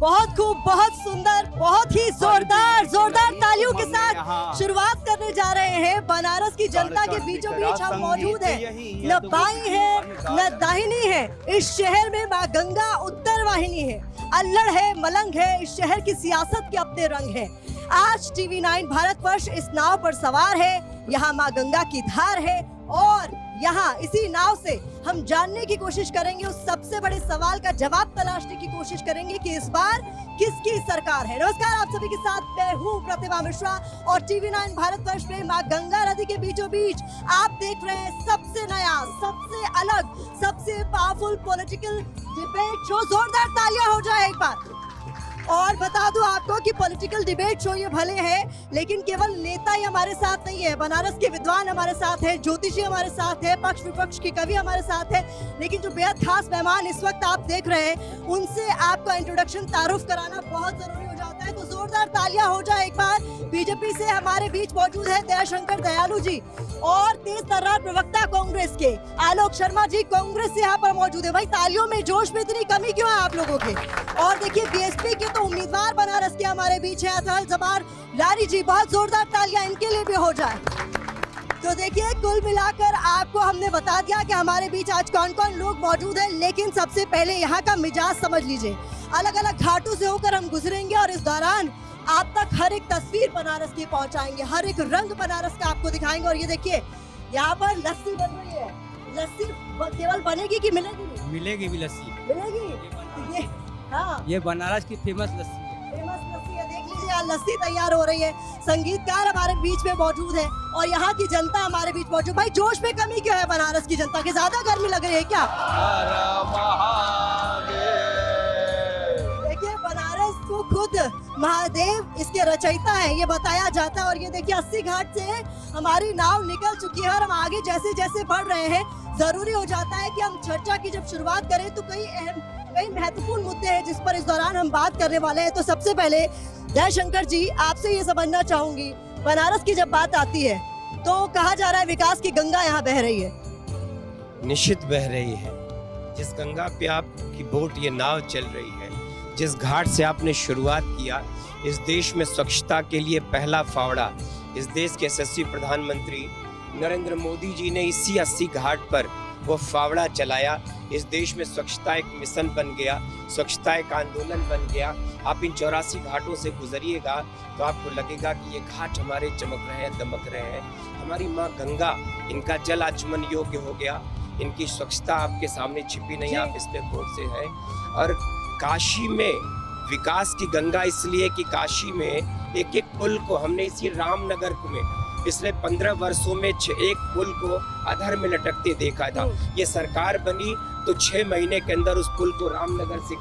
बहुत खूब, बहुत सुंदर, बहुत ही जोरदार तालियों के साथ शुरुआत करने जा रहे हैं। बनारस की जनता के बीचों बीच हम मौजूद हैं। न बाई है न दाहिनी है, इस शहर में माँ गंगा उत्तर वाहिनी है। अल्लड़ है, मलंग है, इस शहर की सियासत के अपने रंग है। आज TV9 भारतवर्ष इस नाव पर सवार है। यहाँ माँ गंगा की धार है और यहाँ इसी नाव से हम जानने की कोशिश करेंगे, उस सबसे बड़े सवाल का जवाब तलाशने की कोशिश करेंगे कि इस बार किसकी सरकार है। नमस्कार, आप सभी के साथ मैं हूँ प्रतिभा मिश्रा और TV9 भारतवर्ष में माँ गंगा नदी के बीचों बीच आप देख रहे हैं सबसे नया, सबसे अलग, सबसे पावरफुल पॉलिटिकल डिबेट शो। जोरदार तालियां हो जाए एक बार। और बता दूं आपको कि पॉलिटिकल डिबेट शो ये भले है, लेकिन केवल नेता ही हमारे साथ नहीं है। बनारस के विद्वान हमारे साथ है, ज्योतिषी हमारे साथ है, पक्ष विपक्ष के कवि हमारे साथ है, लेकिन जो बेहद खास मेहमान इस वक्त आप देख रहे हैं, उनसे आपका इंट्रोडक्शन तारुफ कराना बहुत जरूरी हो जाता है। तो जोरदार तालियां हो जाए एक बार। बीजेपी से हमारे बीच मौजूद है दयाशंकर दयालु जी और तेज तर्रार प्रवक्ता कांग्रेस के आलोक शर्मा जी, कांग्रेस से यहाँ पर मौजूद है। भाई तालियों में जोश में इतनी कमी क्यों है आप लोगों के? और देखिए बीएसपी के तो उम्मीदवार बनारस के हमारे बीच है अतहल जमार लारी जी, बहुत जोरदार तालियां इनके लिए भी हो जाए। तो देखिए कुल मिलाकर आपको हमने बता दिया कि हमारे बीच आज कौन कौन लोग मौजूद हैं, लेकिन सबसे पहले यहाँ का मिजाज समझ लीजिए। अलग अलग घाटों से होकर हम गुजरेंगे और इस दौरान आप तक हर एक तस्वीर बनारस की पहुंचाएंगे, हर एक रंग बनारस का आपको दिखाएंगे। और ये देखिए यहाँ पर लस्सी बन रही है। लस्सी केवल बनेगी कि मिलेगी? मिलेगी भी लस्सी, मिलेगी। ये हाँ, ये बनारस की फेमस लस्सी है। फेमस लस्सी है। देख लीजिए यहाँ लस्सी तैयार हो रही है। संगीतकार हमारे बीच में मौजूद है और यहाँ की जनता हमारे बीच मौजूद। भाई जोश में कमी क्यों है बनारस की जनता के? ज्यादा गर्मी लग रही है क्या? देखिए बनारस को खुद महादेव इसके रचयिता है, ये बताया जाता है। और ये देखिए 80 घाट से हमारी नाव निकल चुकी है और हम आगे जैसे जैसे बढ़ रहे हैं, जरूरी हो जाता है कि हम चर्चा की जब शुरुआत करें तो कई महत्वपूर्ण मुद्दे हैं जिस पर इस दौरान हम बात करने वाले हैं। तो सबसे पहले जयशंकर जी, आपसे ये समझना चाहूंगी, बनारस की जब बात आती है तो कहा जा रहा है विकास की गंगा यहाँ बह रही है। निश्चित बह रही है। जिस गंगा पे आपकी बोट, ये नाव चल रही है, जिस घाट से आपने शुरुआत किया, इस देश में स्वच्छता के लिए पहला फावड़ा इस देश के यशस्वी प्रधानमंत्री नरेंद्र मोदी जी ने इसी 80 घाट पर वो फावड़ा चलाया। इस देश में स्वच्छता एक मिशन बन गया, स्वच्छता एक आंदोलन बन गया। आप इन 84 घाटों से गुजरिएगा तो आपको लगेगा कि ये घाट हमारे चमक रहे हैं, दमक रहे हैं। हमारी माँ गंगा, इनका जल आचमन योग्य हो गया। इनकी स्वच्छता आपके सामने छिपी नहीं, आप इस पे गौर से है। और काशी में विकास की गंगा इसलिए कि काशी में एक एक पुल को हमने इसी रामनगर में पिछले 15 वर्षों में एक पुल को अधर में लटकते देखा था। ये सरकार बनी तो 6 महीने के अंदर उस पुल को रामनगर से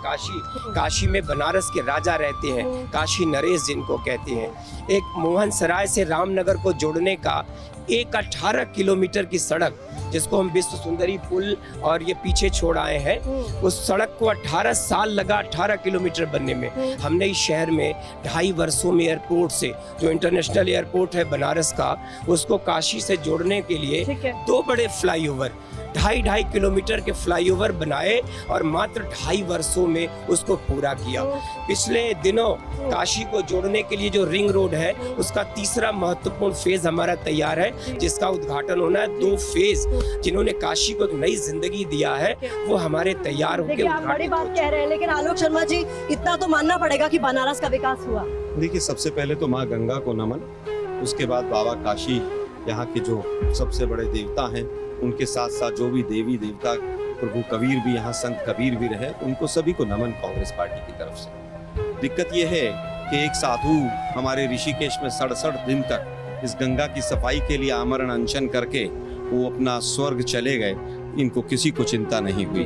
काशी में बनारस के राजा रहते हैं, काशी नरेश जिनको कहते हैं, एक मोहन सराय से रामनगर को जोड़ने का एक 18 किलोमीटर की सड़क, जिसको हम विश्व सुंदरी पुल और ये पीछे छोड़ आए हैं, उस सड़क को 18 साल लगा 18 किलोमीटर बनने में। हमने इस शहर में 2.5 वर्षों में एयरपोर्ट से, जो इंटरनेशनल एयरपोर्ट है बनारस का, उसको काशी से जोड़ने के लिए 2 बड़े फ्लाईओवर, 2.5 किलोमीटर के फ्लाईओवर बनाए और मात्र 2.5 वर्षों में उसको पूरा किया। पिछले दिनों काशी को जोड़ने के लिए जो रिंग रोड है, उसका तीसरा महत्वपूर्ण फेज हमारा तैयार है, जिसका उद्घाटन होना है। 2 फेज जिन्होंने काशी को एक नई जिंदगी दिया है, वो हमारे तैयार होकर बड़ी बात कह रहे हैं, लेकिन आलोक शर्मा जी, इतना तो मानना पड़ेगा कि बनारस का विकास हुआ। देखिए, सबसे पहले तो माँ गंगा को नमन, उसके बाद बाबा काशी, यहाँ के जो सबसे बड़े देवता हैं, उनके साथ साथ जो भी देवी देवता, प्रभु कबीर भी यहाँ, संत कबीर भी रहे, उनको सभी को नमन कांग्रेस पार्टी की तरफ से। दिक्कत यह है कि एक साधु हमारे ऋषिकेश में 67 दिन तक इस गंगा की सफाई के लिए आमरण अनशन करके वो अपना स्वर्ग चले गए, इनको किसी को चिंता नहीं हुई।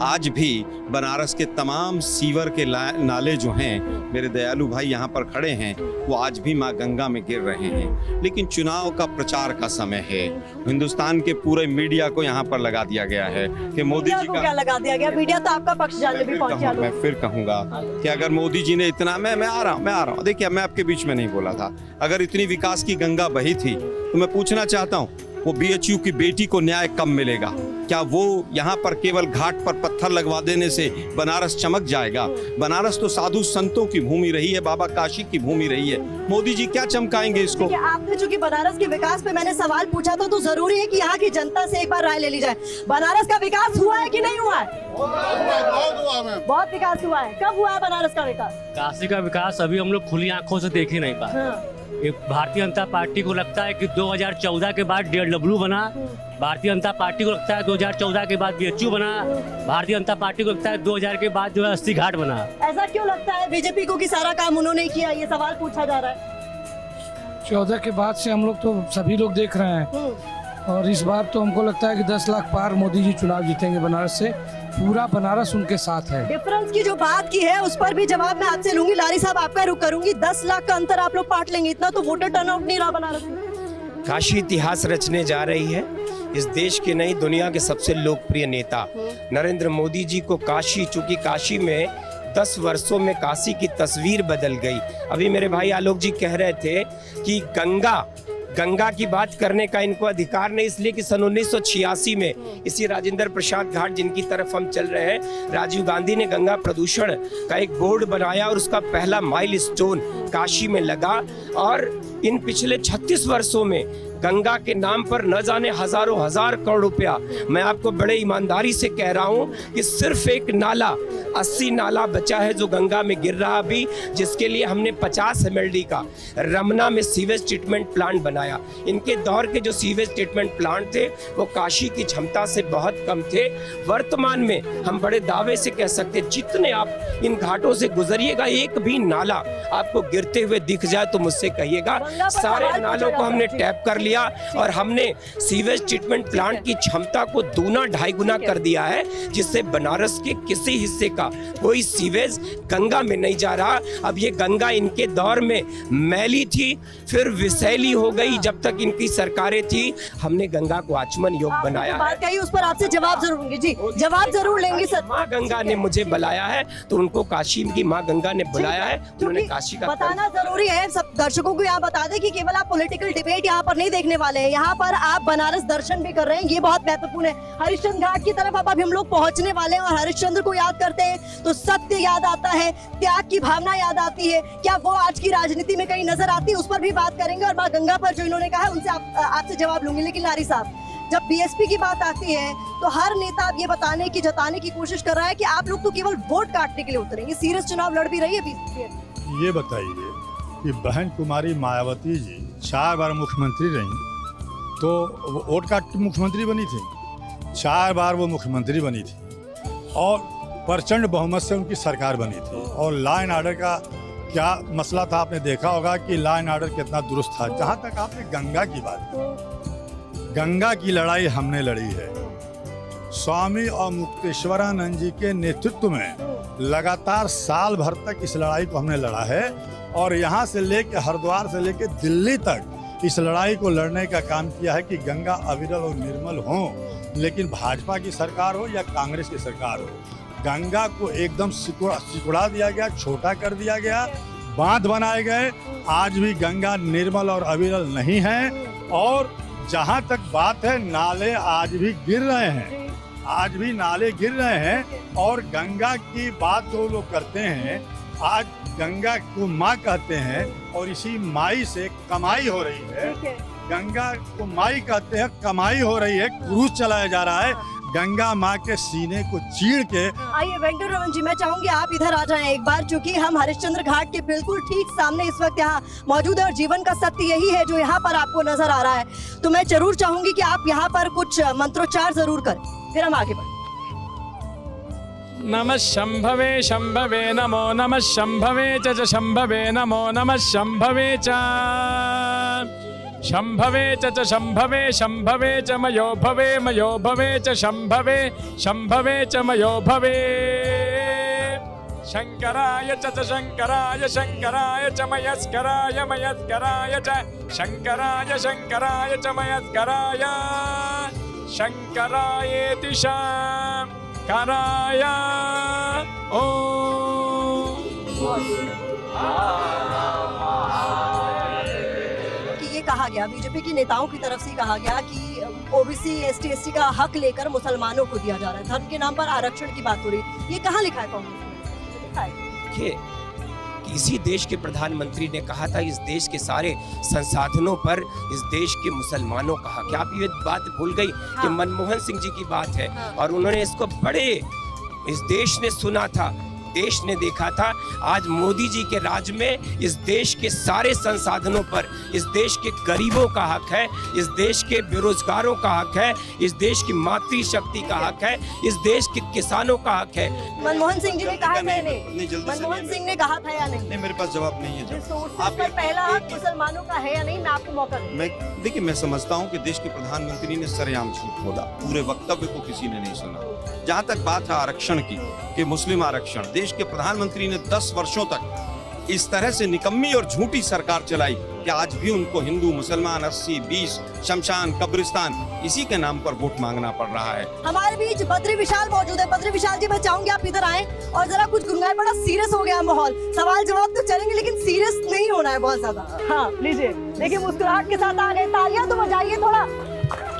आज भी बनारस के तमाम सीवर के नाले जो हैं, मेरे दयालु भाई यहाँ पर खड़े हैं, वो आज भी माँ गंगा में गिर रहे हैं। लेकिन चुनाव का प्रचार का समय है, हिंदुस्तान के पूरे मीडिया को यहाँ पर लगा दिया गया है कि मोदी जी का, क्या लगा दिया गया? मीडिया तो आपका पक्ष जानने भी पहुंचा। मैं फिर कहूँगा कि अगर मोदी जी ने इतना, मैं आ रहा हूँ, देखिए मैं आपके बीच में नहीं बोला था, अगर इतनी विकास की गंगा बही थी तो मैं पूछना चाहता हूँ, वो बीएचयू की बेटी को न्याय कब मिलेगा? क्या वो यहाँ पर केवल घाट पर पत्थर लगवा देने से बनारस चमक जाएगा? बनारस तो साधु संतों की भूमि रही है, बाबा काशी की भूमि रही है। मोदी जी क्या चमकाएंगे इसको? आपने चूंकि बनारस के विकास पे मैंने सवाल पूछा था, तो जरूरी है कि यहाँ की जनता से एक बार राय ले ली जाए। बनारस का विकास हुआ है कि नहीं हुआ है? बहुत विकास हुआ है। कब हुआ है बनारस का विकास? काशी का विकास अभी हम लोग खुली आंखों से देख ही नहीं पाए। ये भारतीय जनता पार्टी को लगता है कि 2014 के बाद DLW बना, भारतीय जनता पार्टी को लगता है 2014 के बाद BHU बना, भारतीय जनता पार्टी को लगता है 2000 के बाद जो है 80 घाट बना। ऐसा क्यों लगता है बीजेपी को कि सारा काम उन्होंने किया? ये सवाल पूछा जा रहा है। 14 के बाद से हम लोग तो सभी लोग देख रहे हैं, और इस बार तो हमको लगता है कि 10 लाख पार मोदी जी चुनाव जीतेंगे बनारस से। पूरा बनारस उनके साथ है। डिफरेंस की जो बात की है उस पर भी जवाब मैं आपसे लूंगी। लारी साहब, आपका रुख करूंगी। 10 लाख का अंतर आप लोग पाट लेंगे, इतना तो वोटर टर्नआउट नहीं रहा बनारस में। काशी इतिहास रचने जा रही है। इस देश के नहीं, दुनिया के सबसे लोकप्रिय नेता नरेंद्र मोदी जी को काशी, चूंकि काशी में 10 वर्षों में काशी की तस्वीर बदल गई। अभी मेरे भाई आलोक जी कह रहे थे कि गंगा की बात करने का इनको अधिकार नहीं, इसलिए कि सन 1986 में इसी राजेंद्र प्रसाद घाट जिनकी तरफ हम चल रहे हैं, राजीव गांधी ने गंगा प्रदूषण का एक बोर्ड बनाया और उसका पहला माइलस्टोन काशी में लगा। और इन पिछले 36 वर्षों में गंगा के नाम पर न जाने हजारों हजार करोड़ रुपया, मैं आपको बड़े ईमानदारी से कह रहा हूं कि सिर्फ एक नाला, 80 नाला बचा है जो गंगा में गिर रहा अभी, जिसके लिए हमने 50 MLD का रमना में सीवेज ट्रीटमेंट प्लांट बनाया। इनके दौर के जो सीवेज ट्रीटमेंट प्लांट थे वो काशी की क्षमता से बहुत कम थे। वर्तमान में हम बड़े दावे से कह सकते, जितने आप इन घाटों से गुजरिएगा, एक भी नाला आपको गिरते हुए दिख जाए तो मुझसे कहिएगा। सारे नालों को हमने टैप कर लिया और हमने सीवेज ट्रीटमेंट प्लांट की क्षमता को दूना ढाई गुना कर दिया है, जिससे बनारस के किसी हिस्से का कोई सीवेज गंगा में नहीं जा रहा। अब ये गंगा इनके दौर में मैली थी, फिर विषैली हो गई जब तक इनकी सरकारें थी। हमने गंगा को आचमन योग बनाया। बात कही उस पर आपसे जवाब जरूर लेंगे जी, जवाब जरूर लेंगे सर। माँ गंगा ने मुझे बुलाया है तो उनको काशी की माँ गंगा ने बुलाया है, उन्होंने काशी का बताना जरूरी है। सब दर्शकों को यहाँ बता दें कि केवल आप पॉलिटिकल डिबेट यहाँ पर नहीं देखने वाले हैं, यहाँ पर आप बनारस दर्शन भी कर रहे हैं, ये बहुत महत्वपूर्ण है। हरिश्चंद्र घाट की तरफ अब हम लोग पहुंचने वाले हैं और हरिश्चंद्र को याद करते हैं तो सत्य याद आता है, त्याग की भावना याद आती है। क्या वो आज की राजनीति में कहीं नजर आती है? उस पर भी बात करेंगे और माँ गंगा पर जो इन्होंने कहा है उनसे आपसे जवाब लूंगी। लेकिन लारी साहब, जब बीएसपी की बात आती है तो हर नेता अब ये जताने की कोशिश कर रहा है कि आप लोग तो केवल वोट काटने के लिए उतरेंगे। सीरियस चुनाव लड़ भी रही है बीएसपी। ये बताइए कि बहन कुमारी मायावती जी 4 बार मुख्यमंत्री रही, तो वो वोट काट के मुख्यमंत्री बनी थी। 4 बार वो मुख्यमंत्री बनी थी और प्रचंड बहुमत से उनकी सरकार बनी थी। और लॉ एंड ऑर्डर का क्या मसला था, आपने देखा होगा कि लॉ एंड ऑर्डर कितना दुरुस्त था। जहाँ तक आपने गंगा की बात की, गंगा की लड़ाई हमने लड़ी है। स्वामी और मुक्तेश्वरानंद जी के नेतृत्व में लगातार साल भर तक इस लड़ाई को हमने लड़ा है और यहाँ से लेकर हरिद्वार से लेकर दिल्ली तक इस लड़ाई को लड़ने का काम किया है कि गंगा अविरल और निर्मल हो। लेकिन भाजपा की सरकार हो या कांग्रेस की सरकार हो, गंगा को एकदम सिकुड़ा दिया गया, छोटा कर दिया गया, बांध बनाए गए। आज भी गंगा निर्मल और अविरल नहीं है। और जहाँ तक बात है, नाले आज भी गिर रहे हैं, आज भी नाले गिर रहे हैं। और गंगा की बात जो लोग करते हैं, आज गंगा को माँ कहते हैं और इसी माई से कमाई हो रही है। गंगा को माई कहते हैं, कमाई हो रही है, क्रूज चलाया जा रहा है गंगा माँ के सीने को चीर के। आइए वेंकटरमन जी, मैं चाहूंगी आप इधर आ जाएं एक बार, चूंकि हम हरिश्चंद्र घाट के बिल्कुल ठीक सामने इस वक्त यहाँ मौजूद है और जीवन का सत्य यही है जो यहाँ पर आपको नजर आ रहा है। तो मैं जरूर चाहूंगी कि आप यहाँ पर कुछ मंत्रोच्चार जरूर करें, फिर हम आगे बढ़ें। नमः शंभवे शंभवे नमो नमः शंभवे च शंभवे नमो नमः शंभवे च शंभवे च शंभवे शंभवे च मयो भवे च शंभवे शंभवे च मयो भवे। शंकराय च शंकराय शंकराय च मयस्कराय मयस्कराय च शंकराय शंकराय च मयस्कराय शंकरायेति शंकराय ओम। ये कहा गया गया, बीजेपी के नेताओं की तरफ से कहा गया कि ओबीसी एसटी एसटी का हक लेकर मुसलमानों को दिया जा रहा है, धर्म के नाम पर आरक्षण की बात हो रही है। ये कहाँ लिखा है कांग्रेस में? लिखा है देखिए, किसी देश के प्रधानमंत्री ने कहा था इस देश के सारे संसाधनों पर इस देश के मुसलमानों का हक है। आप ये बात भूल गई कि मनमोहन सिंह जी की बात है, और उन्होंने इसको बड़े इस देश ने सुना था, देश ने देखा था। आज मोदी जी के राज में इस देश के सारे संसाधनों पर इस देश के गरीबों का हक है, इस देश के बेरोजगारों का हक है, इस देश की मातृशक्ति का हक है, इस देश के किसानों का हक है। मनमोहन सिंह जी ने कहा था या नहीं? मनमोहन सिंह ने कहा था या नहीं? नहीं, मेरे पास जवाब नहीं है। रिसोर्सेज पर पहला हक मुसलमानों का है या नहीं? मैं आपको मौका दूं। देखिए, मैं समझता हूँ कि देश के प्रधानमंत्री ने सरेआम झूठ बोला, पूरे वक्तव्य को किसी ने नहीं सुना। जहाँ तक बात है आरक्षण की, कि मुस्लिम आरक्षण, देश के प्रधानमंत्री ने 10 वर्षों तक इस तरह से निकम्मी और झूठी सरकार चलाई कि आज भी उनको हिंदू मुसलमान 80-20 शमशान कब्रिस्तान इसी के नाम पर वोट मांगना पड़ रहा है। हमारे बीच बद्री विशाल मौजूद है। बद्री विशाल जी, मैं चाहूंगी आप इधर आए और जरा कुछ गुंगाए, बड़ा सीरियस हो गया माहौल। सवाल जवाब तो चलेंगे लेकिन सीरियस नहीं होना है बहुत ज्यादा। हाँ लीजिए, देखिए मुस्कुराहट के साथ आ गए, तालियां तो बजाइए थोड़ा।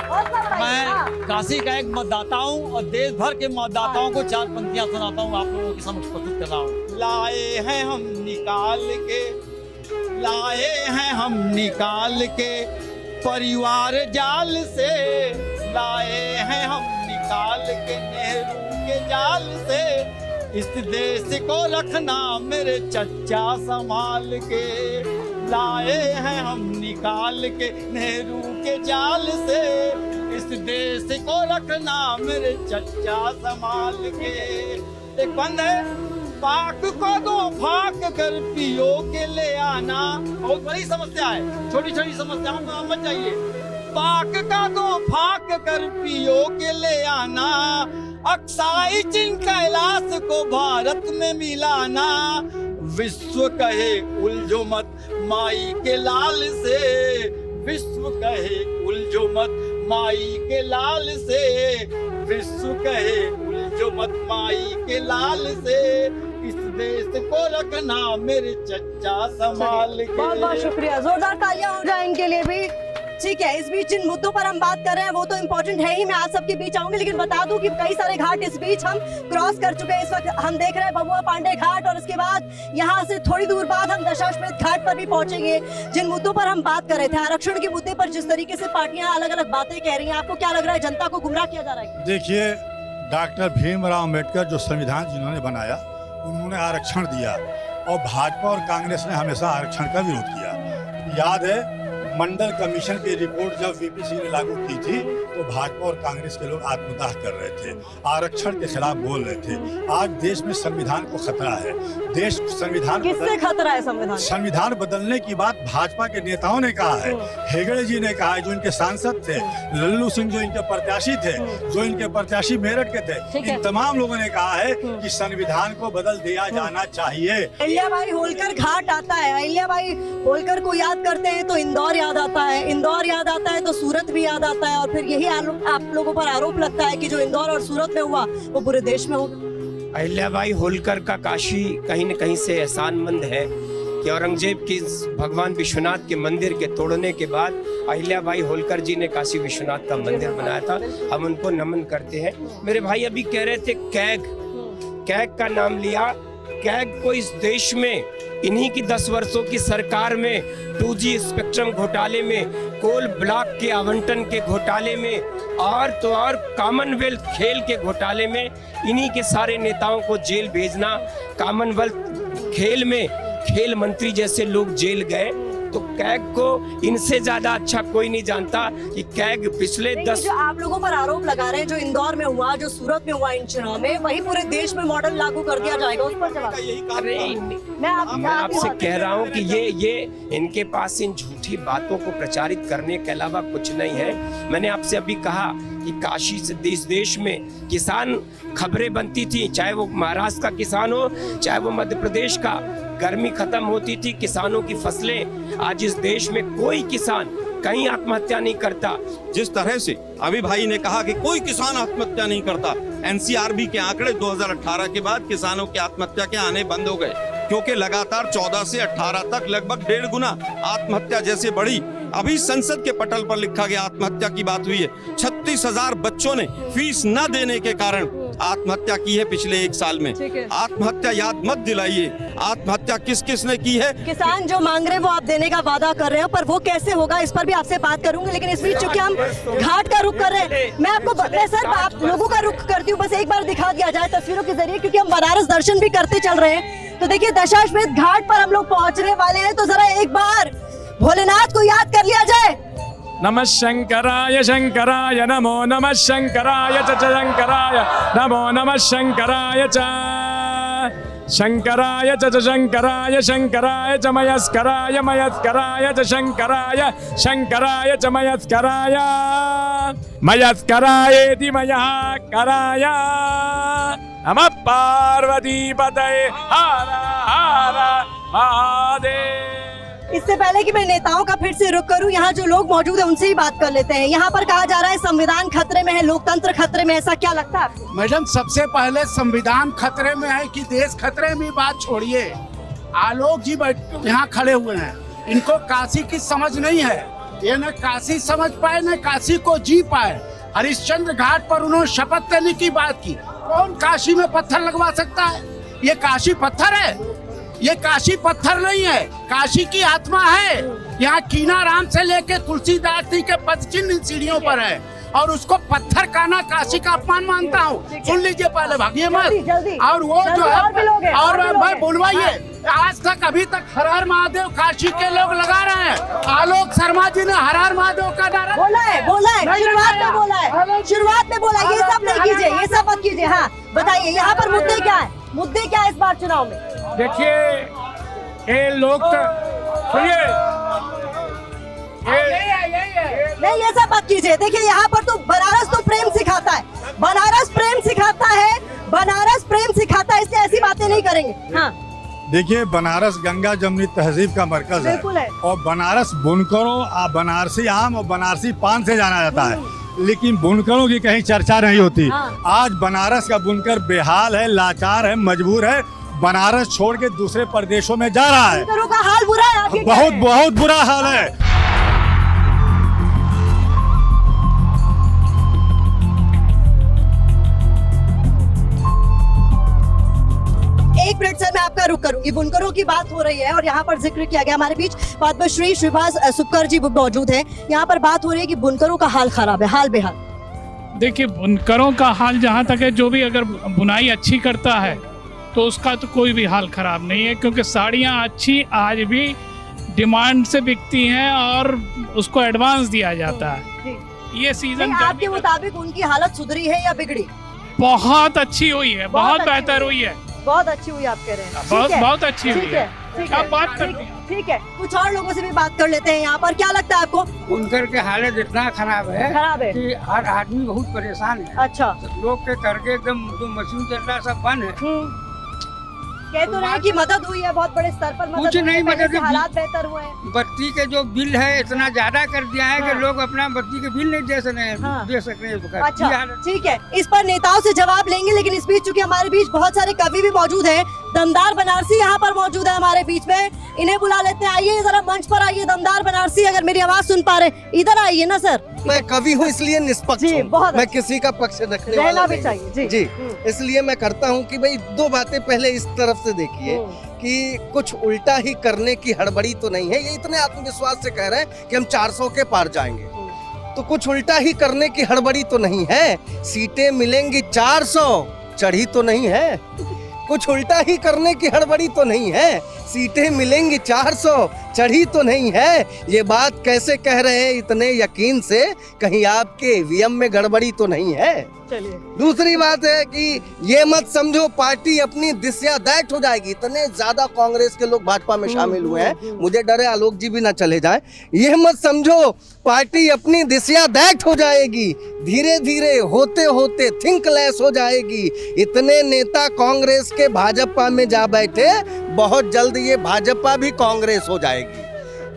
मैं काशी का एक मतदाता हूँ और देश भर के मतदाताओं को 4 पंक्तियां सुनाता हूँ, आप लोगों के समक्ष प्रस्तुत कर रहा हूँ। लाए हैं हम निकाल के, लाए हैं हम निकाल के परिवार जाल से, लाए हैं हम निकाल के नेहरू के जाल से, इस देश को रखना मेरे चच्चा संभाल के, लाए हैं हम निकाल के नेहरू के जाल से, इस देश को रखना मेरे चच्चा संभाल के। एक बंद है, पाक को दो फाक कर पियो के ले आना। बहुत बड़ी समस्या है, छोटी छोटी समस्याओं को मत जाइए। पाक का दो फाक कर पियो के ले आना, अक्साई चीन कैलाश को भारत में मिलाना, विश्व कहे उलझो मत माई के लाल से, विश्व कहे उलझो मत माई के लाल से, विश्व कहे उलझो मत माई के लाल से, इस देश को रखना मेरे चच्चा संभाल के। बहुत बहुत शुक्रिया, जोरदार तालियां हो जाए इनके लिए भी। ठीक है, इस बीच जिन मुद्दों पर हम बात कर रहे हैं वो तो इम्पोर्टेंट है ही, मैं आप सबके बीच आऊंगी, लेकिन बता दूं कि कई सारे घाट इस बीच हम क्रॉस कर चुके हैं। इस वक्त हम देख रहे हैं बबुआ पांडे घाट, और उसके बाद यहाँ से थोड़ी दूर बाद हम दशाश्वमेध घाट पर भी पहुंचेंगे। जिन मुद्दों पर हम बात कर रहे थे, आरक्षण के मुद्दे पर जिस तरीके से पार्टियां अलग अलग बातें कह रही हैं, आपको क्या लग रहा है, जनता को गुमराह किया जा रहा है? देखिए, डॉक्टर भीमराव अम्बेडकर जो संविधान जिन्होंने बनाया, उन्होंने आरक्षण दिया, और भाजपा और कांग्रेस ने हमेशा आरक्षण का विरोध किया। याद है मंडल कमीशन की रिपोर्ट जब वीपी सिंह ने लागू की थी तो भाजपा और कांग्रेस के लोग आत्मदाह कर रहे थे, आरक्षण के खिलाफ बोल रहे थे। आज देश में संविधान को खतरा है। देश संविधान किससे खतरा है? संविधान बदलने की बात भाजपा के नेताओं ने कहा है, हेगड़े जी ने कहा है, जो इनके सांसद थे, लल्लू सिंह जो इनके प्रत्याशी थे, जो इनके प्रत्याशी मेरठ के थे, इन तमाम लोगों ने कहा है कि संविधान को बदल दिया जाना चाहिए। अहिल्याबाई होलकर घाट आता है, अहिल्याबाई होलकर को याद करते हैं तो इंदौर याद आता है, इंदौर याद आता है तो सूरत भी याद आता है, और फिर यही आप लोगों पर आरोप लगता है कि जो इंदौर और सूरत में हुआ वो पूरे देश में होगा। अहिल्याबाई होलकर का काशी कहीं न कहीं से एहसानमंद है कि औरंगजेब की भगवान विश्वनाथ के मंदिर के तोड़ने के बाद अहिल्याबाई होलकर जी ने काशी विश्वनाथ का मंदिर बनाया था। हम उनको नमन करते हैं। मेरे भाई अभी कह रहे थे कैग का नाम लिया। कैग को इस देश में इन्हीं की 10 वर्षों की सरकार में 2G स्पेक्ट्रम घोटाले में, कोल ब्लॉक के आवंटन के घोटाले में, और तो और कॉमनवेल्थ खेल के घोटाले में इन्हीं के सारे नेताओं को जेल भेजना। कॉमनवेल्थ खेल में खेल मंत्री जैसे लोग जेल गए, तो कैग को इनसे ज्यादा अच्छा कोई नहीं जानता कि कैग पिछले 10 जो आप लोगों पर आरोप लगा रहे हैं, जो इंदौर में हुआ, जो सूरत में हुआ इन चुनाव में, वही पूरे देश में मॉडल लागू कर दिया जाएगा, उस पर जवाब? मैं आपसे कह रहा हूँ कि ये इनके पास इन झूठी बातों को प्रचारित करने के अलावा कुछ नहीं है। मैंने आपसे अभी कहा कि काशी से इस देश में किसान खबरें बनती थी, चाहे वो महाराष्ट्र का किसान हो, चाहे वो मध्य प्रदेश का। गर्मी खत्म होती थी, किसानों की फसलें, आज इस देश में कोई किसान कहीं आत्महत्या नहीं करता। जिस तरह से अभी भाई ने कहा कि कोई किसान आत्महत्या नहीं करता, एनसीआरबी के आंकड़े 2018 के बाद किसानों की आत्महत्या के आने बंद हो गए, क्योंकि लगातार 14 से 18 तक लगभग 1.5 गुना आत्महत्या जैसे बढ़ी। अभी संसद के पटल पर लिखा गया आत्महत्या की बात हुई है। 36,000 बच्चों ने फीस न देने के कारण आत्महत्या की है पिछले 1 साल में। आत्महत्या याद मत दिलाइए, आत्महत्या किस किस ने की है। किसान जो मांग रहे हैं वो आप देने का वादा कर रहे हो, पर वो कैसे होगा इस पर भी आपसे बात करूंगी। लेकिन इस बीच चूंकि हम घाट का रुख कर रहे हैं, मैं आपको सर आप लोगों का रुख करती हूँ, बस एक बार दिखा दिया जाए तस्वीरों के जरिए, क्योंकि हम बनारस दर्शन भी करते चल रहे हैं। तो देखिए दशाश्वमेध घाट पर हम लोग पहुंचने वाले हैं, तो जरा एक बार भोलेनाथ को याद कर लिया जाए। नमः शंकराय शंकराय नमो नमः शंकराय च शंकराय नमो नमः शंकराय च शंकराय च शंकराय शंकराय च मयस्कराय मयस्कराय च शंकराय शंकराय च मयस्कराय मयस्करायेति मयस्कराय नमः पार्वती पतये हर हर महादेव। इससे पहले कि मैं नेताओं का फिर से रुख करूं, यहाँ जो लोग मौजूद हैं उनसे ही बात कर लेते हैं। यहाँ पर कहा जा रहा है संविधान खतरे में है, लोकतंत्र खतरे में, ऐसा क्या लगता है आपको? मैडम, सबसे पहले संविधान खतरे में है कि देश खतरे में, बात छोड़िए। आलोक जी यहाँ खड़े हुए हैं, इनको काशी की समझ नहीं है। ये न काशी समझ पाए न काशी को जी पाए। हरिश्चंद्र घाट पर उन्होंने शपथ लेने की बात की। कौन काशी में पत्थर लगवा सकता है? ये काशी पत्थर है? ये काशी पत्थर नहीं है, काशी की आत्मा है। यहाँ कीनाराम से लेके तुलसीदास जी के पद चिन्ह सीढ़ियों पर है, और उसको पत्थर कहना काशी का अपमान मानता हूँ। सुन लीजिए, पहले भागिए मत। और वो जो है, और मैं बुलवाइए, आज तक अभी तक हर हर महादेव काशी के लोग लगा रहे हैं। आलोक शर्मा जी ने हर हर महादेव का नारा बोला है, शुरुआत में बोला है, शुरुआत में बोला। ये सब नहीं कीजिए, ये सब मत कीजिए। हाँ बताइए, यहाँ पर मुद्दे क्या है? मुद्दे क्या है इस बार चुनाव में? देखिए, ये लोग सुनिए, नहीं ये सब मत कीजिए। देखिए यहाँ पर तो बनारस तो प्रेम सिखाता है, बनारस प्रेम सिखाता है, बनारस प्रेम सिखाता है, इसलिए ऐसी बातें नहीं करेंगे। हाँ देखिए, बनारस गंगा जमुनी तहजीब का मरकज है, और बनारस बुनकरों, बनारसी आम और बनारसी पान से जाना जाता है, लेकिन बुनकरों की कहीं चर्चा नहीं होती। आज बनारस का बुनकर बेहाल है, लाचार है, मजबूर है, बनारस छोड़ के दूसरे प्रदेशों में जा रहा है। बुनकरों का हाल बुरा है, आगे बहुत बहुत बुरा हाल है। एक मिनट सर, मैं आपका रुख करूंगी। बुनकरों की बात हो रही है और यहाँ पर जिक्र किया गया। हमारे बीच पद्मश्री श्रीभाष सुक्कर जी मौजूद हैं। यहाँ पर बात हो रही है कि बुनकरों का हाल खराब है, हाल बेहाल। देखिए, बुनकरों का हाल जहाँ तक है, जो भी अगर बुनाई अच्छी करता है तो उसका तो कोई भी हाल खराब नहीं है, क्योंकि साड़ियाँ अच्छी आज भी डिमांड से बिकती हैं और उसको एडवांस दिया जाता है। ये सीजन आपके मुताबिक उनकी हालत सुधरी है या बिगड़ी? बहुत अच्छी हुई है, बहुत बेहतर हुई है, बहुत अच्छी हुई आप कह रहे हैं। बहुत अच्छी हुई है। आप बात करते हैं, ठीक है। कुछ और लोगों से भी बात कर लेते हैं। यहाँ पर क्या लगता है आपको? बुनकर के हालत इतना खराब है कि हर आदमी बहुत परेशान है। अच्छा, लोग के करके एकदम जो मशीन चल रहा है सब बंद है। कह तो रहे हैं कि मदद हुई है, बहुत बड़े स्तर पर कुछ नहीं मदद, हालात बेहतर हुए हैं। बत्ती के जो बिल है इतना ज्यादा कर दिया है कि लोग अपना बत्ती के बिल नहीं दे सकते हैं। अच्छा, ठीक है, इस पर नेताओं से जवाब लेंगे। लेकिन इस बीच चूंकि हमारे बीच बहुत सारे कवि भी मौजूद हैं, दमदार बनारसी यहाँ पर मौजूद है हमारे बीच में, इन्हें बुला लेते हैं। आइए जरा मंच पर आइए, दमदार बनारसी, अगर मेरी आवाज सुन पा रहे इधर आइए ना सर। मैं कवि हूँ इसलिए निष्पक्ष हूँ, मैं किसी का पक्ष रखने वाला भी चाहिए जी। इसलिए मैं करता हूँ कि भाई दो बातें पहले इस तरफ से देखिए कि कुछ उल्टा ही करने की हड़बड़ी तो नहीं है। ये इतने आत्मविश्वास से कह रहे हैं कि हम 400 के पार जाएंगे, तो कुछ उल्टा ही करने की हड़बड़ी तो नहीं है। सीटें मिलेंगी 400, चढ़ी तो नहीं है। कुछ उल्टा ही करने की हड़बड़ी तो नहीं है। सीटें मिलेंगी 400, चढ़ी तो नहीं है। ये बात कैसे कह रहे हैं इतने यकीन से? कहीं आपके ईवीएम में गड़बड़ी तो नहीं है? दूसरी बात है कि ये मत समझो पार्टी अपनी दिशा दैट हो जाएगी। इतने ज्यादा कांग्रेस के लोग भाजपा में शामिल हुए हैं, मुझे डर है आलोक जी भी ना चले जाएं। ये मत समझो पार्टी अपनी दिशा दैट हो जाएगी, धीरे धीरे होते होते थिंकलेस हो जाएगी। इतने नेता कांग्रेस के भाजपा में जा बैठे, बहुत जल्द ये भाजपा भी कांग्रेस हो जाएगी।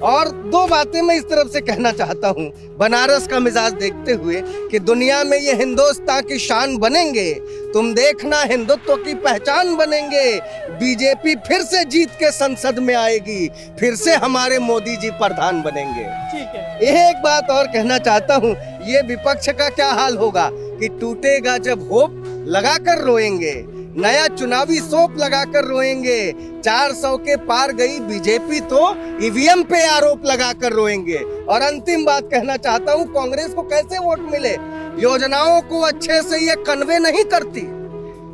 और दो बातें मैं इस तरफ से कहना चाहता हूँ बनारस का मिजाज देखते हुए कि दुनिया में ये हिंदुस्तान की शान बनेंगे तुम देखना हिंदुत्व की पहचान बनेंगे। बीजेपी फिर से जीत के संसद में आएगी, फिर से हमारे मोदी जी प्रधान बनेंगे। ठीक है। एक बात और कहना चाहता हूँ, ये विपक्ष का क्या हाल होगा कि टूटेगा जब होप लगाकर रोएंगे, नया चुनावी सोप लगाकर रोएंगे। 400 के पार गई बीजेपी तो ईवीएम पे आरोप लगाकर रोएंगे। और अंतिम बात कहना चाहता हूँ, कांग्रेस को कैसे वोट मिले? योजनाओं को अच्छे से ये कन्वे नहीं करती,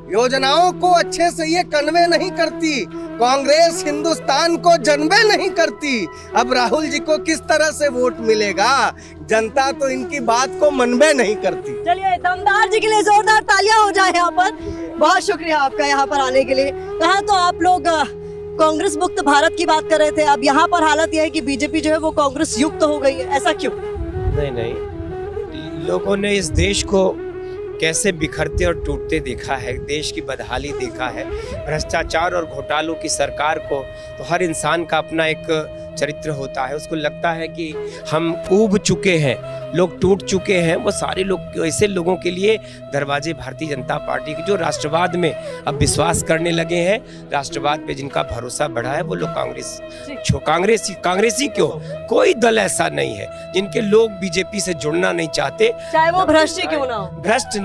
योजनाओं को अच्छे से ये कन्वे नहीं करती। कांग्रेस हिंदुस्तान को जनवे नहीं करती। अब राहुल जी को किस तरह से वोट मिलेगा? जनता तो इनकी बात को मनवे नहीं करती। चलिए दमदार जी के लिए जोरदार तालियां हो जाए यहाँ पर। बहुत शुक्रिया आपका यहाँ पर आने के लिए। कहा तो आप लोग कांग्रेस मुक्त भारत की बात कर रहे थे, अब यहाँ पर हालत यह है कि बीजेपी जो है वो कांग्रेस युक्त हो गई है, ऐसा क्यों? नहीं, लोगों ने इस देश को कैसे बिखरते और टूटते देखा है, देश की बदहाली देखा है, भ्रष्टाचार और घोटालों की सरकार को। तो हर इंसान का अपना एक चरित्र होता है, उसको लगता है कि हम ऊब चुके हैं, लोग टूट चुके हैं। वो सारे लोग, ऐसे लोगों के लिए दरवाजे भारतीय जनता पार्टी के, जो राष्ट्रवाद में अब विश्वास करने लगे हैं, राष्ट्रवाद पे जिनका भरोसा बढ़ा है, वो लोग कांग्रेसी क्यों, कोई दल ऐसा नहीं है जिनके लोग बीजेपी से जुड़ना नहीं चाहते, चाहे वो भ्रष्ट ही क्यों ना हो। भ्रष्ट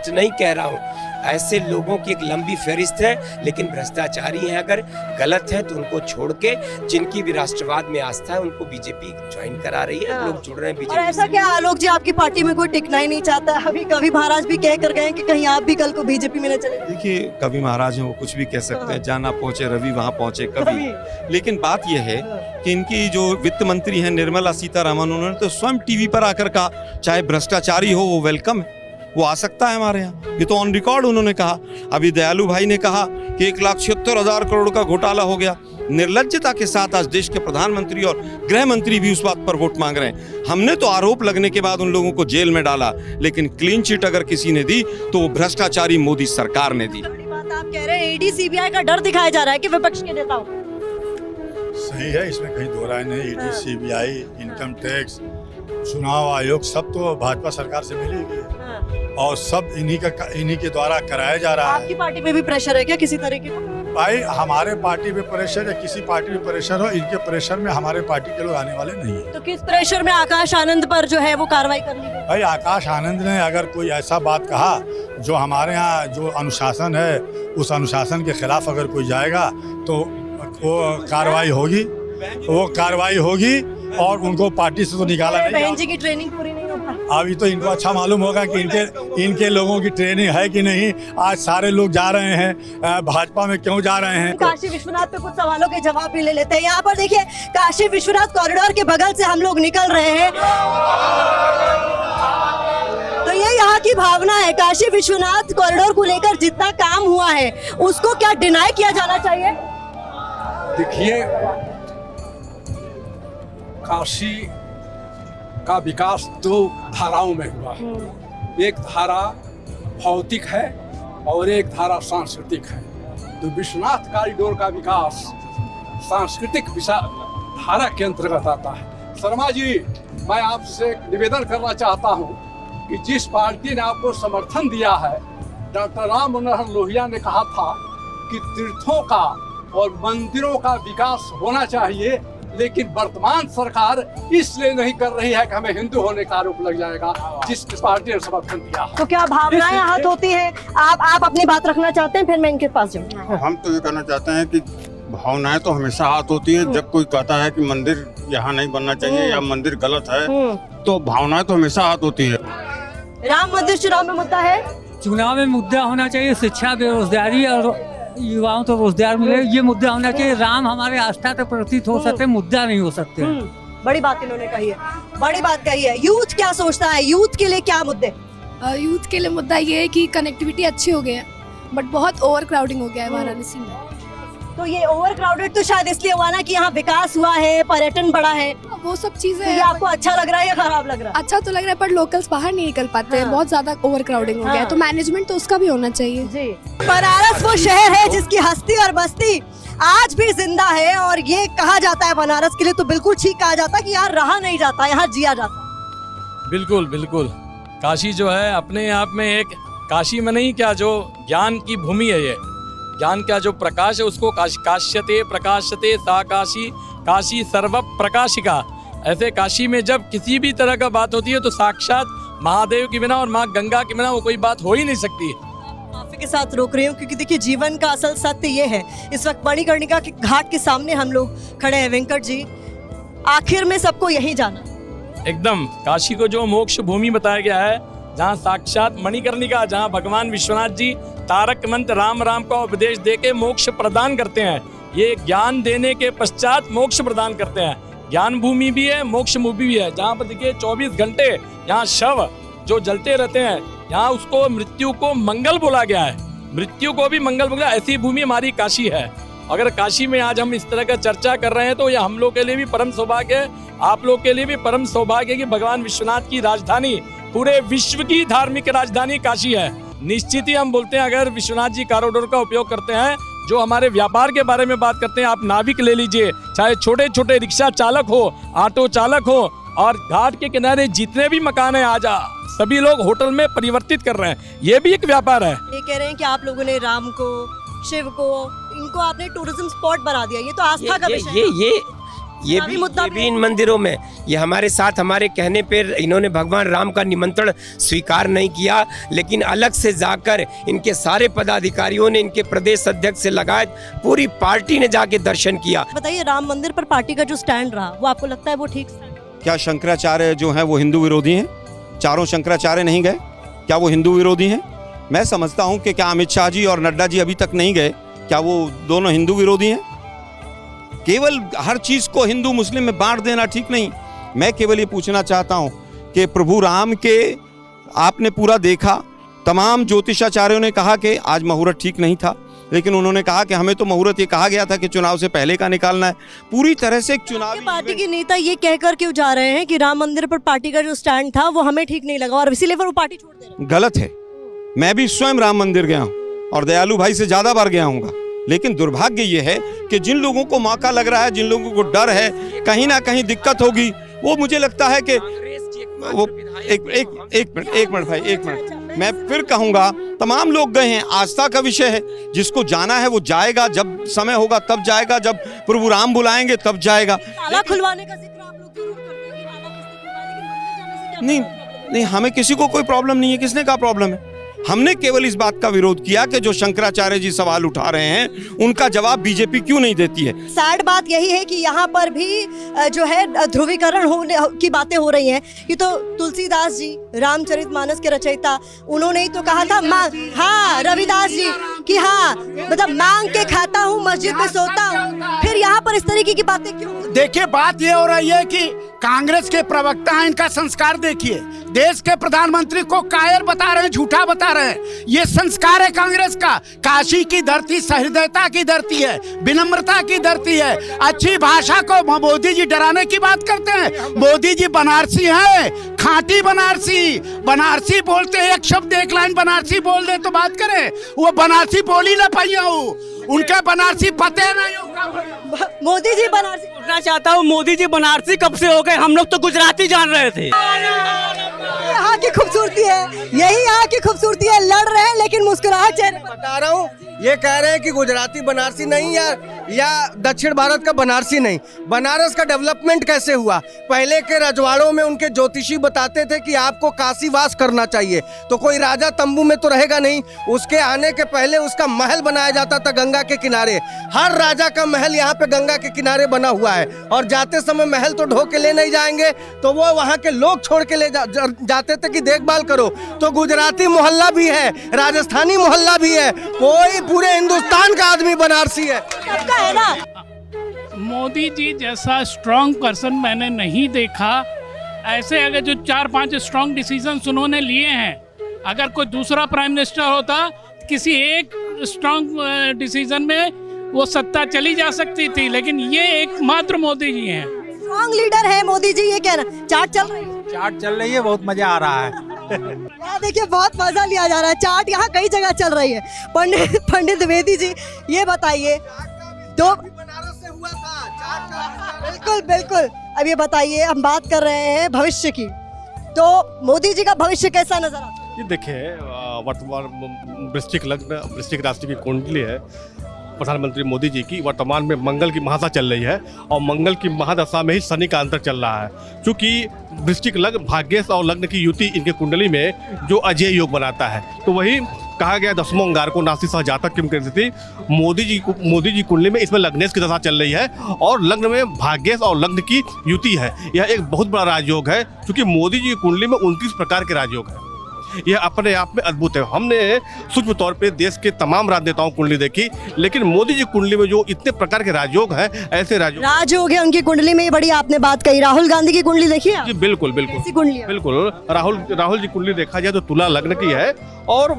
नहीं कह रहा हूँ, ऐसे लोगों की एक लंबी फहरिस्त है, लेकिन भ्रष्टाचारी हैं। अगर गलत है तो उनको छोड़ के, जिनकी भी राष्ट्रवाद में आस्था है, उनको बीजेपी ज्वाइन करा रही है, लोग जुड़ रहे हैं बीजेपी। और ऐसा क्या आलोक जी, आपकी पार्टी में कोई टिकना ही नहीं चाहता? अभी कवि महाराज भी कह कर गए कि कहीं आप भी कल को बीजेपी में न चले। देखिए, कवि महाराज हैं, वो कुछ भी कह सकते हैं, जहाँ पहुंचे रवि वहाँ पहुंचे कवि। लेकिन बात यह है कि इनकी जो वित्त मंत्री हैं निर्मला सीतारमण, उन्होंने तो स्वयं टीवी पर आकर कहा, चाहे भ्रष्टाचारी हो वो वेलकम है, वो आ सकता है हमारे यहाँ। ये तो ऑन रिकॉर्ड उन्होंने कहा। अभी दयालु भाई ने कहा कि 1,76,000 करोड़ का घोटाला हो गया। निर्लज्जता के साथ आज देश के प्रधानमंत्री और गृह मंत्री भी उस बात पर वोट मांग रहे हैं। हमने तो आरोप लगने के बाद उन लोगों को जेल में डाला, लेकिन क्लीन चिट अगर किसी ने दी तो वो भ्रष्टाचारी मोदी सरकार ने दी। बड़ी बात आप कह रहे हैं, ईडी सीबीआई का डर दिखाया जा रहा है कि विपक्ष के नेताओं। सही है, इसमें कहीं दो राय नहीं। ईडी, सीबीआई, इनकम टैक्स, चुनाव आयोग, सब तो भाजपा सरकार से मिली हुई है और सब इन्हीं के द्वारा कराया जा रहा है। आपकी पार्टी में भी प्रेशर है क्या किसी तरीके का? भाई, हमारे पार्टी में प्रेशर है, किसी पार्टी में प्रेशर हो, इनके प्रेशर में हमारे पार्टी के लोग आने वाले नहीं है। तो किस प्रेशर में आकाश आनंद पर जो है वो कार्रवाई करनी है? भाई, आकाश आनंद ने अगर कोई ऐसा बात कहा जो हमारे यहाँ जो अनुशासन है, उस अनुशासन के खिलाफ अगर कोई जाएगा तो वो कार्रवाई होगी और उनको पार्टी से तो निकाला नहीं। बहन जी की ट्रेनिंग पूरी नहीं होगा। अभी तो इनको अच्छा मालूम होगा कि इनके लोगों की ट्रेनिंग है कि नहीं। आज सारे लोग जा रहे हैं भाजपा में, क्यों जा रहे हैं? काशी विश्वनाथ पे कुछ सवालों के जवाब भी ले लेते हैं। यहाँ पर देखिए, काशी विश्वनाथ कॉरिडोर के बगल से हम लोग निकल रहे हैं, तो ये यहाँ की भावना है। काशी विश्वनाथ कॉरिडोर को लेकर जितना काम हुआ है उसको क्या डिनाई किया जाना चाहिए? देखिए, काशी का विकास दो धाराओं में हुआ है। एक धारा भौतिक है और एक धारा सांस्कृतिक है। तो विश्वनाथ कॉरिडोर का विकास सांस्कृतिक धारा के अंतर्गत आता है। शर्मा जी, मैं आपसे निवेदन करना चाहता हूं कि जिस पार्टी ने आपको समर्थन दिया है, डॉक्टर राम मनोहर लोहिया ने कहा था कि तीर्थों का और मंदिरों का विकास होना चाहिए, लेकिन वर्तमान सरकार इसलिए नहीं कर रही है कि हमें हिंदू होने का आरोप लग जाएगा, जिस पार्टी ने समर्थन दिया है। तो क्या भावनाएं आहत होती हैं? आप अपनी बात रखना चाहते हैं, फिर मैं इनके पास जाऊँ। हम तो ये कहना चाहते हैं कि भावनाएं तो हमेशा आहत होती है। जब कोई कहता है कि मंदिर यहाँ नहीं बनना चाहिए या मंदिर गलत है, तो भावनाएं तो हमेशा आहत होती है। राम मंदिर चुनाव में मुद्दा है? चुनाव में मुद्दा होना चाहिए शिक्षा, बेरोजगारी और युवाओं को रोजगार मिले, ये मुद्दा होना चाहिए। राम हमारे आस्था का प्रतीक हो सकते, मुद्दा नहीं हो सकते। बड़ी बात इन्होंने कही है, बड़ी बात कही है। यूथ क्या सोचता है? यूथ के लिए क्या मुद्दे? यूथ के लिए मुद्दा ये है कि कनेक्टिविटी अच्छी हो गई है, बट बहुत ओवर क्राउडिंग हो गया है वाराणसी में। तो ये ओवर क्राउडेड तो शायद इसलिए हुआ ना कि यहाँ विकास हुआ है, पर्यटन बढ़ा है, वो सब चीजें। तो ये आपको अच्छा लग रहा है या खराब लग रहा है? अच्छा तो लग रहा है, पर लोकल्स बाहर नहीं निकल पाते हैं, बहुत ज्यादा ओवर क्राउडिंग हो गया है, तो मैनेजमेंट तो उसका भी होना चाहिए। जी, बनारस वो शहर है जिसकी हस्ती और बस्ती आज भी जिंदा है, और ये कहा जाता है बनारस के लिए तो बिल्कुल ठीक कहा जाता है कि यहाँ रहा नहीं जाता, यहाँ जिया जाता। बिल्कुल बिल्कुल, काशी जो है अपने आप में एक काशी में नहीं, क्या जो ज्ञान की भूमि है, ये ज्ञान का जो प्रकाश है उसको काश्यते प्रकाशते सा काशी, काशी सर्व प्रकाशिका। ऐसे काशी में जब किसी भी तरह का बात होती है तो साक्षात महादेव के बिना और माँ गंगा के बिना वो कोई बात हो ही नहीं सकती। माफी के साथ रोक रही हूँ क्योंकि देखिए जीवन का असल सत्य ये है। इस वक्त मणिकर्णिका के घाट के सामने हम लोग खड़े हैं। वेंकट जी, आखिर में सबको यही जाना, एकदम काशी को जो मोक्ष भूमि बताया गया है, जहाँ साक्षात मणिकर्णिका, जहाँ भगवान विश्वनाथ जी तारक मंत्र राम राम का उपदेश देके मोक्ष प्रदान करते हैं। ये ज्ञान देने के पश्चात मोक्ष प्रदान करते हैं। ज्ञान भूमि भी है, मोक्ष भूमि भी है, जहाँ पर देखिए 24 घंटे यहाँ शव जो जलते रहते हैं, यहाँ उसको मृत्यु को मंगल बोला गया है, मृत्यु को भी मंगल बोला। ऐसी भूमि हमारी काशी है। अगर काशी में आज हम इस तरह का चर्चा कर रहे हैं तो ये हम लोग के लिए भी परम सौभाग्य है, आप लोग के लिए भी परम सौभाग्य है कि भगवान विश्वनाथ की राजधानी, पूरे विश्व की धार्मिक राजधानी काशी है। निश्चित ही हम बोलते हैं, अगर विश्वनाथ जी कॉरिडोर का उपयोग करते हैं, जो हमारे व्यापार के बारे में बात करते हैं, आप नाविक ले लीजिए, चाहे छोटे छोटे रिक्शा चालक हो, ऑटो चालक हो, और घाट के किनारे जितने भी मकान है आज सभी लोग होटल में परिवर्तित कर रहे हैं। ये भी एक व्यापार है। ये कह रहे हैं कि आप लोगों ने राम को, शिव को, इनको आपने टूरिज्म स्पॉट बना दिया। ये तो आस्था का विषय है। ये भी इन मंदिरों में, ये हमारे साथ हमारे कहने पर इन्होंने भगवान राम का निमंत्रण स्वीकार नहीं किया, लेकिन अलग से जाकर इनके सारे पदाधिकारियों ने, इनके प्रदेश अध्यक्ष से लगाकर पूरी पार्टी ने जाके दर्शन किया। बताइए, राम मंदिर पर पार्टी का जो स्टैंड रहा, वो आपको लगता है वो ठीक स्टैंड? क्या शंकराचार्य जो हैं वो हिंदू विरोधी हैं? चारों शंकराचार्य नहीं गए? क्या वो हिंदू विरोधी हैं? मैं समझता हूं कि क्या अमित शाह जी और नड्डा जी अभी तक नहीं गए? क्या वो दोनों हिंदू विरोधी हैं? केवल हर चीज को हिंदू मुस्लिम में बांट देना ठीक नहीं। मैं केवल ये पूछना चाहता हूं कि प्रभु राम के आपने पूरा देखा, तमाम ज्योतिषाचार्यों ने कहा कि आज मुहूर्त ठीक नहीं था, लेकिन उन्होंने कहा कि हमें तो मुहूर्त ये कहा गया था कि चुनाव से पहले का निकालना है। पूरी तरह से एक चुनाव। पार्टी के नेता ये कहकर क्यों जा रहे हैं कि राम मंदिर पर पार्टी का जो स्टैंड था वो हमें ठीक नहीं लगा और इसीलिए वो पार्टी छोड़ दे रहे हैं? गलत है। मैं भी स्वयं राम मंदिर गया हूँ और दयालु भाई से ज्यादा बार गया हूँगा, लेकिन दुर्भाग्य ये है कि जिन लोगों को मौका लग रहा है, जिन लोगों को डर है कहीं ना कहीं दिक्कत होगी, वो मुझे लगता है कि वो एक मिनट भाई, एक मिनट, मैं फिर कहूंगा, तमाम लोग गए हैं, आस्था का विषय है, जिसको जाना है वो जाएगा, जब समय होगा तब जाएगा, जब प्रभु राम बुलाएंगे तब जाएगा। ताला खुलवाने का जिक्र आप लोग जरूर करते हैं कि ताला किसने खुलवाया, लेकिन मंदिर जाने से क्या नहीं, हमें किसी को कोई प्रॉब्लम नहीं है। किसने कहा प्रॉब्लम है? हमने केवल इस बात का विरोध किया कि जो शंकराचार्य जी सवाल उठा रहे हैं उनका जवाब बीजेपी क्यों नहीं देती है। सैड बात यही है कि यहाँ पर भी जो है ध्रुवीकरण होने की बातें हो रही हैं। ये तो तुलसीदास जी, रामचरितमानस के रचयिता, उन्होंने ही तो कहा था, हाँ, रविदास जी कि हाँ, मतलब मांग के खाता हूँ, मस्जिद में सोता हूँ। फिर यहाँ पर इस तरीके की बातें क्यों? देखिए, बात ये हो रही है कि कांग्रेस के प्रवक्ता हैं, इनका संस्कार देखिए, देश के प्रधानमंत्री को कायर बता रहे हैं, झूठा बता रहे हैं। ये संस्कार है कांग्रेस का। काशी की धरती सहृदयता की धरती है, विनम्रता की धरती है। अच्छी भाषा को मोदी जी डराने की बात करते हैं। मोदी जी बनारसी हैं, खांटी बनारसी, बनारसी बोलते हैं, एक शब्द एक लाइन बनारसी बोल दे तो बात करें। वो बनारसी बोली ना पाइया हूँ, उनके बनारसी पते नहीं हो। मोदी जी बनारसी बोलना चाहता हूँ, मोदी जी बनारसी कब से हो गए? हम लोग तो गुजराती जान रहे थे। यहाँ की खूबसूरती है, यही यहाँ की खूबसूरती है। लड़ रहे हैं लेकिन मुस्कुराहट चेहरे पर। बता रहा हूँ, ये कह रहे हैं कि गुजराती बनारसी नहीं या दक्षिण भारत का बनारसी नहीं। बनारस का डेवलपमेंट कैसे हुआ? पहले के रजवाड़ों में उनके ज्योतिषी बताते थे कि आपको काशीवास करना चाहिए, तो कोई राजा तंबू में तो रहेगा नहीं। उसके आने के पहले उसका महल बनाया जाता था गंगा के किनारे। हर राजा का महल यहाँ पे गंगा के किनारे बना हुआ है, और जाते समय महल तो ढो के ले नहीं जाएंगे, तो वो वहाँ के लोग छोड़ के ले जाते थे कि देखभाल करो। तो गुजराती मोहल्ला भी है, राजस्थानी मोहल्ला भी है, कोई पूरे हिंदुस्तान का आदमी बनारसी है। सबका है ना। मोदी जी जैसा स्ट्रांग पर्सन मैंने नहीं देखा। ऐसे अगर जो 4-5 स्ट्रांग डिसीजंस उन्होंने लिए हैं, अगर कोई दूसरा प्राइम मिनिस्टर होता, किसी एक स्ट्रांग डिसीजन में वो सत्ता चली जा सकती थी, लेकिन ये एकमात्र मोदी जी हैं। स्ट्रांग लीडर है मोदी जी, ये कहना। चाट चल रही है, चाट चल रही है, बहुत मजा आ रहा है। यहाँ देखिए बहुत मजा लिया जा रहा है। चाट यहाँ कई जगह चल रही है। पंडित द्विवेदी जी, ये बताइए तो बनारस से हुआ था। बिल्कुल बिल्कुल। अब ये बताइए, हम बात कर रहे हैं भविष्य की, तो मोदी जी का भविष्य कैसा नजर आता है? ये देखिए वर्तमान वृश्चिक लग्न वृश्चिक राशि की कुंडली है प्रधानमंत्री मोदी जी की। वर्तमान में मंगल की महादशा चल रही है और मंगल की महादशा में ही शनि का अंतर चल रहा है। क्योंकि वृश्चिक लग्न भाग्येश और लग्न की युति इनके कुंडली में जो अजय योग बनाता है, तो वही कहा गया 10वां अंगार को नासी सह जातक किम कहती थी। मोदी जी कुंडली में इसमें लग्नेश की दशा चल रही है और लग्न में भाग्येश और लग्न की युति है। यह एक बहुत बड़ा राजयोग है क्योंकि मोदी जी की कुंडली में 29 प्रकार के राजयोग है। यह अपने आप में अद्भुत है। हमने सूक्ष्म तौर पे देश के तमाम राजनेताओं कुंडली देखी, लेकिन मोदी जी कुंडली में जो इतने प्रकार के राजयोग हैं, ऐसे राजयोग है उनकी कुंडली में। बड़ी आपने बात कही। राहुल गांधी की कुंडली देखी है? जी बिल्कुल बिल्कुल। राहुल जी कुंडली देखा जाए तो तुला लग्न की है और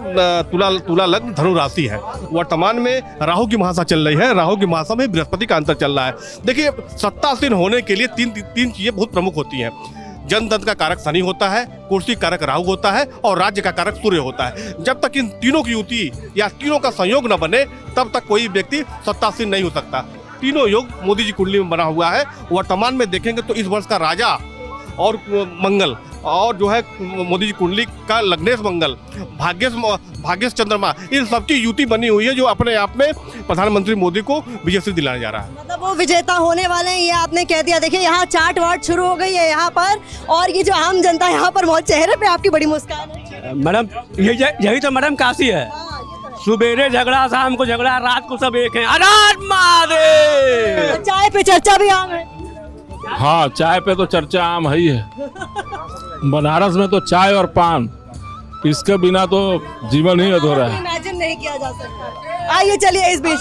तुला लग्न धनु राशि है। वर्तमान में राहु की महादशा चल रही है। राहु की महादशा में बृहस्पति का अंतर चल रहा है। देखिए, सत्तासीन होने के लिए तीन चीजें बहुत प्रमुख होती हैं। जनतंत्र का कारक शनि होता है, कुर्सी कारक राहु होता है और राज्य का कारक सूर्य होता है। जब तक इन तीनों की युति या तीनों का संयोग न बने तब तक कोई व्यक्ति सत्तासीन नहीं हो सकता। तीनों योग मोदी जी कुंडली में बना हुआ है। वर्तमान में देखेंगे तो इस वर्ष का राजा और मंगल और जो है मोदी जी कुंडली का लग्नेश मंगल, भाग्येश चंद्रमा, इन सबकी युति बनी हुई है जो अपने आप में प्रधानमंत्री मोदी को विजय दिलाने जा रहा है। मतलब वो विजेता होने वाले हैं, ये आपने कह दिया। देखिए, यहाँ चाट वाट शुरू हो गई है यहाँ पर, और ये जो आम जनता यहाँ पर मौज, चेहरे पे आपकी बड़ी मुस्कान है। मैडम यही तो मैडम काशी है। सुबेरे झगड़ा, शाम को झगड़ा, रात को सब एक है। चाय पे चर्चा भी आम है। हाँ, चाय पे तो चर्चा आम है ही है। बनारस में तो चाय और पान, इसके बिना तो जीवन ही अधूरा है। इमेजिन नहीं किया जा सकता। आइए चलिए इस बीच।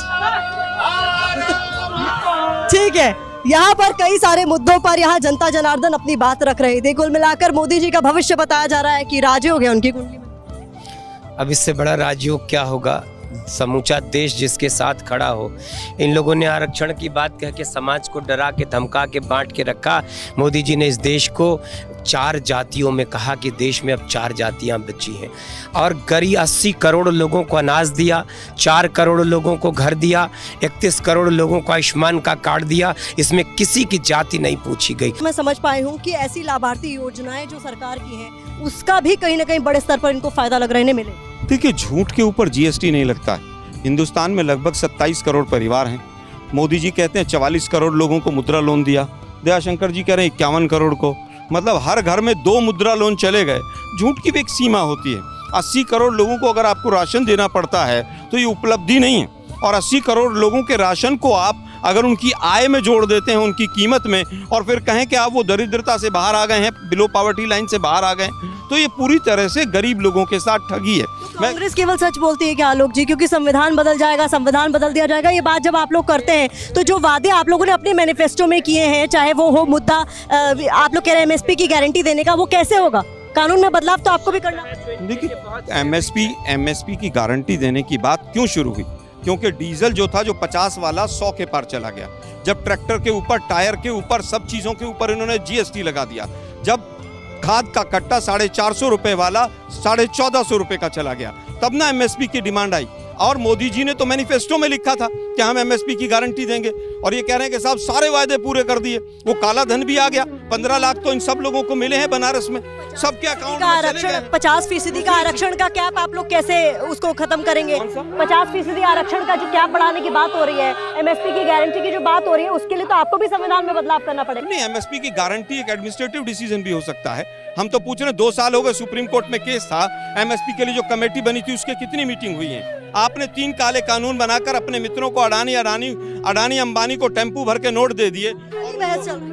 ठीक है, यहाँ पर कई सारे मुद्दों पर यहाँ जनता जनार्दन अपनी बात रख रहे थे। कुल मिलाकर मोदी जी का भविष्य बताया जा रहा है कि राजयोग है उनकी कुंडली में। अब इससे बड़ा राजयोग क्या होगा? समूचा देश जिसके साथ खड़ा हो। इन लोगों ने आरक्षण की बात कह के समाज को डरा के धमका के बांट के रखा। मोदी जी ने इस देश को 4 जातियों में कहा कि देश में अब 4 जातियां बची हैं और करीब 80 करोड़ लोगों को अनाज दिया, 4 करोड़ लोगों को घर दिया, 31 करोड़ लोगों को आयुष्मान का कार्ड दिया। इसमें किसी की जाति नहीं पूछी गई। मैं समझ पाई हूँ कि ऐसी लाभार्थी योजनाएं जो सरकार की हैं उसका भी कहीं ना कहीं बड़े स्तर पर इनको फायदा लग रहे मिले। देखिए, झूठ के ऊपर जीएसटी नहीं लगता है। हिंदुस्तान में लगभग 27 करोड़ परिवार हैं। मोदी जी कहते हैं 44 करोड़ लोगों को मुद्रा लोन दिया, दयाशंकर जी कह रहे हैं 51 करोड़ को। मतलब हर घर में 2 मुद्रा लोन चले गए। झूठ की भी एक सीमा होती है। 80 करोड़ लोगों को अगर आपको राशन देना पड़ता है तो ये उपलब्धि नहीं है। और 80 करोड़ लोगों के राशन को आप अगर उनकी आय में जोड़ देते हैं, उनकी कीमत में, और फिर कहें कि आप वो दरिद्रता से बाहर आ गए हैं, बिलो पॉवर्टी लाइन से बाहर आ गए, तो ये पूरी तरह से गरीब लोगों के साथ ठगी है। कांग्रेस केवल सच बोलती है क्या आलोक जी? क्योंकि संविधान बदल जाएगा, संविधान बदल दिया जाएगा, ये बात जब आप लोग करते हैं तो जो वादे आप लोगों ने अपने मैनिफेस्टो में किए हैं, चाहे वो हो मुद्दा आप लोग कह रहे हैं एमएसपी की गारंटी देने का, वो कैसे होगा? कानून में बदलाव तो आपको भी करना है। देखिए, एमएसपी की गारंटी देने की बात क्यों शुरू हुई? क्योंकि डीजल जो था, जो 50 वाला 100 के पार चला गया। जब ट्रैक्टर के ऊपर, टायर के ऊपर, सब चीजों के ऊपर इन्होंने जीएसटी लगा दिया। जब खाद का कट्टा 450 रुपए वाला 1450 रुपए का चला गया, तब ना एमएसपी की डिमांड आई। और मोदी जी ने तो मैनिफेस्टो में लिखा था कि हम एमएसपी की गारंटी देंगे, और ये कह रहे हैं कि साहब सारे वायदे पूरे कर दिए। वो काला धन भी आ गया। 15 लाख तो इन सब लोगों को मिले हैं बनारस में, सबके अकाउंट में चले गए। 50% का आरक्षण का कैप आप लोग कैसे उसको खत्म करेंगे? 50% आरक्षण का जो कैप बढ़ाने की बात हो रही है, एमएसपी की गारंटी की जो बात हो रही है, उसके लिए तो आपको भी संविधान में बदलाव करना पड़ेगा। नहीं, एमएसपी की गारंटी एक एडमिनिस्ट्रेटिव डिसीजन भी हो सकता है। हम तो पूछ रहे हैं, 2 साल हो गए सुप्रीम कोर्ट में केस था, एमएसपी के लिए जो कमेटी बनी थी उसके कितनी मीटिंग हुई है? आपने 3 काले कानून बनाकर अपने मित्रों को अडानी अंबानी को टेम्पू भर के नोट दे दिए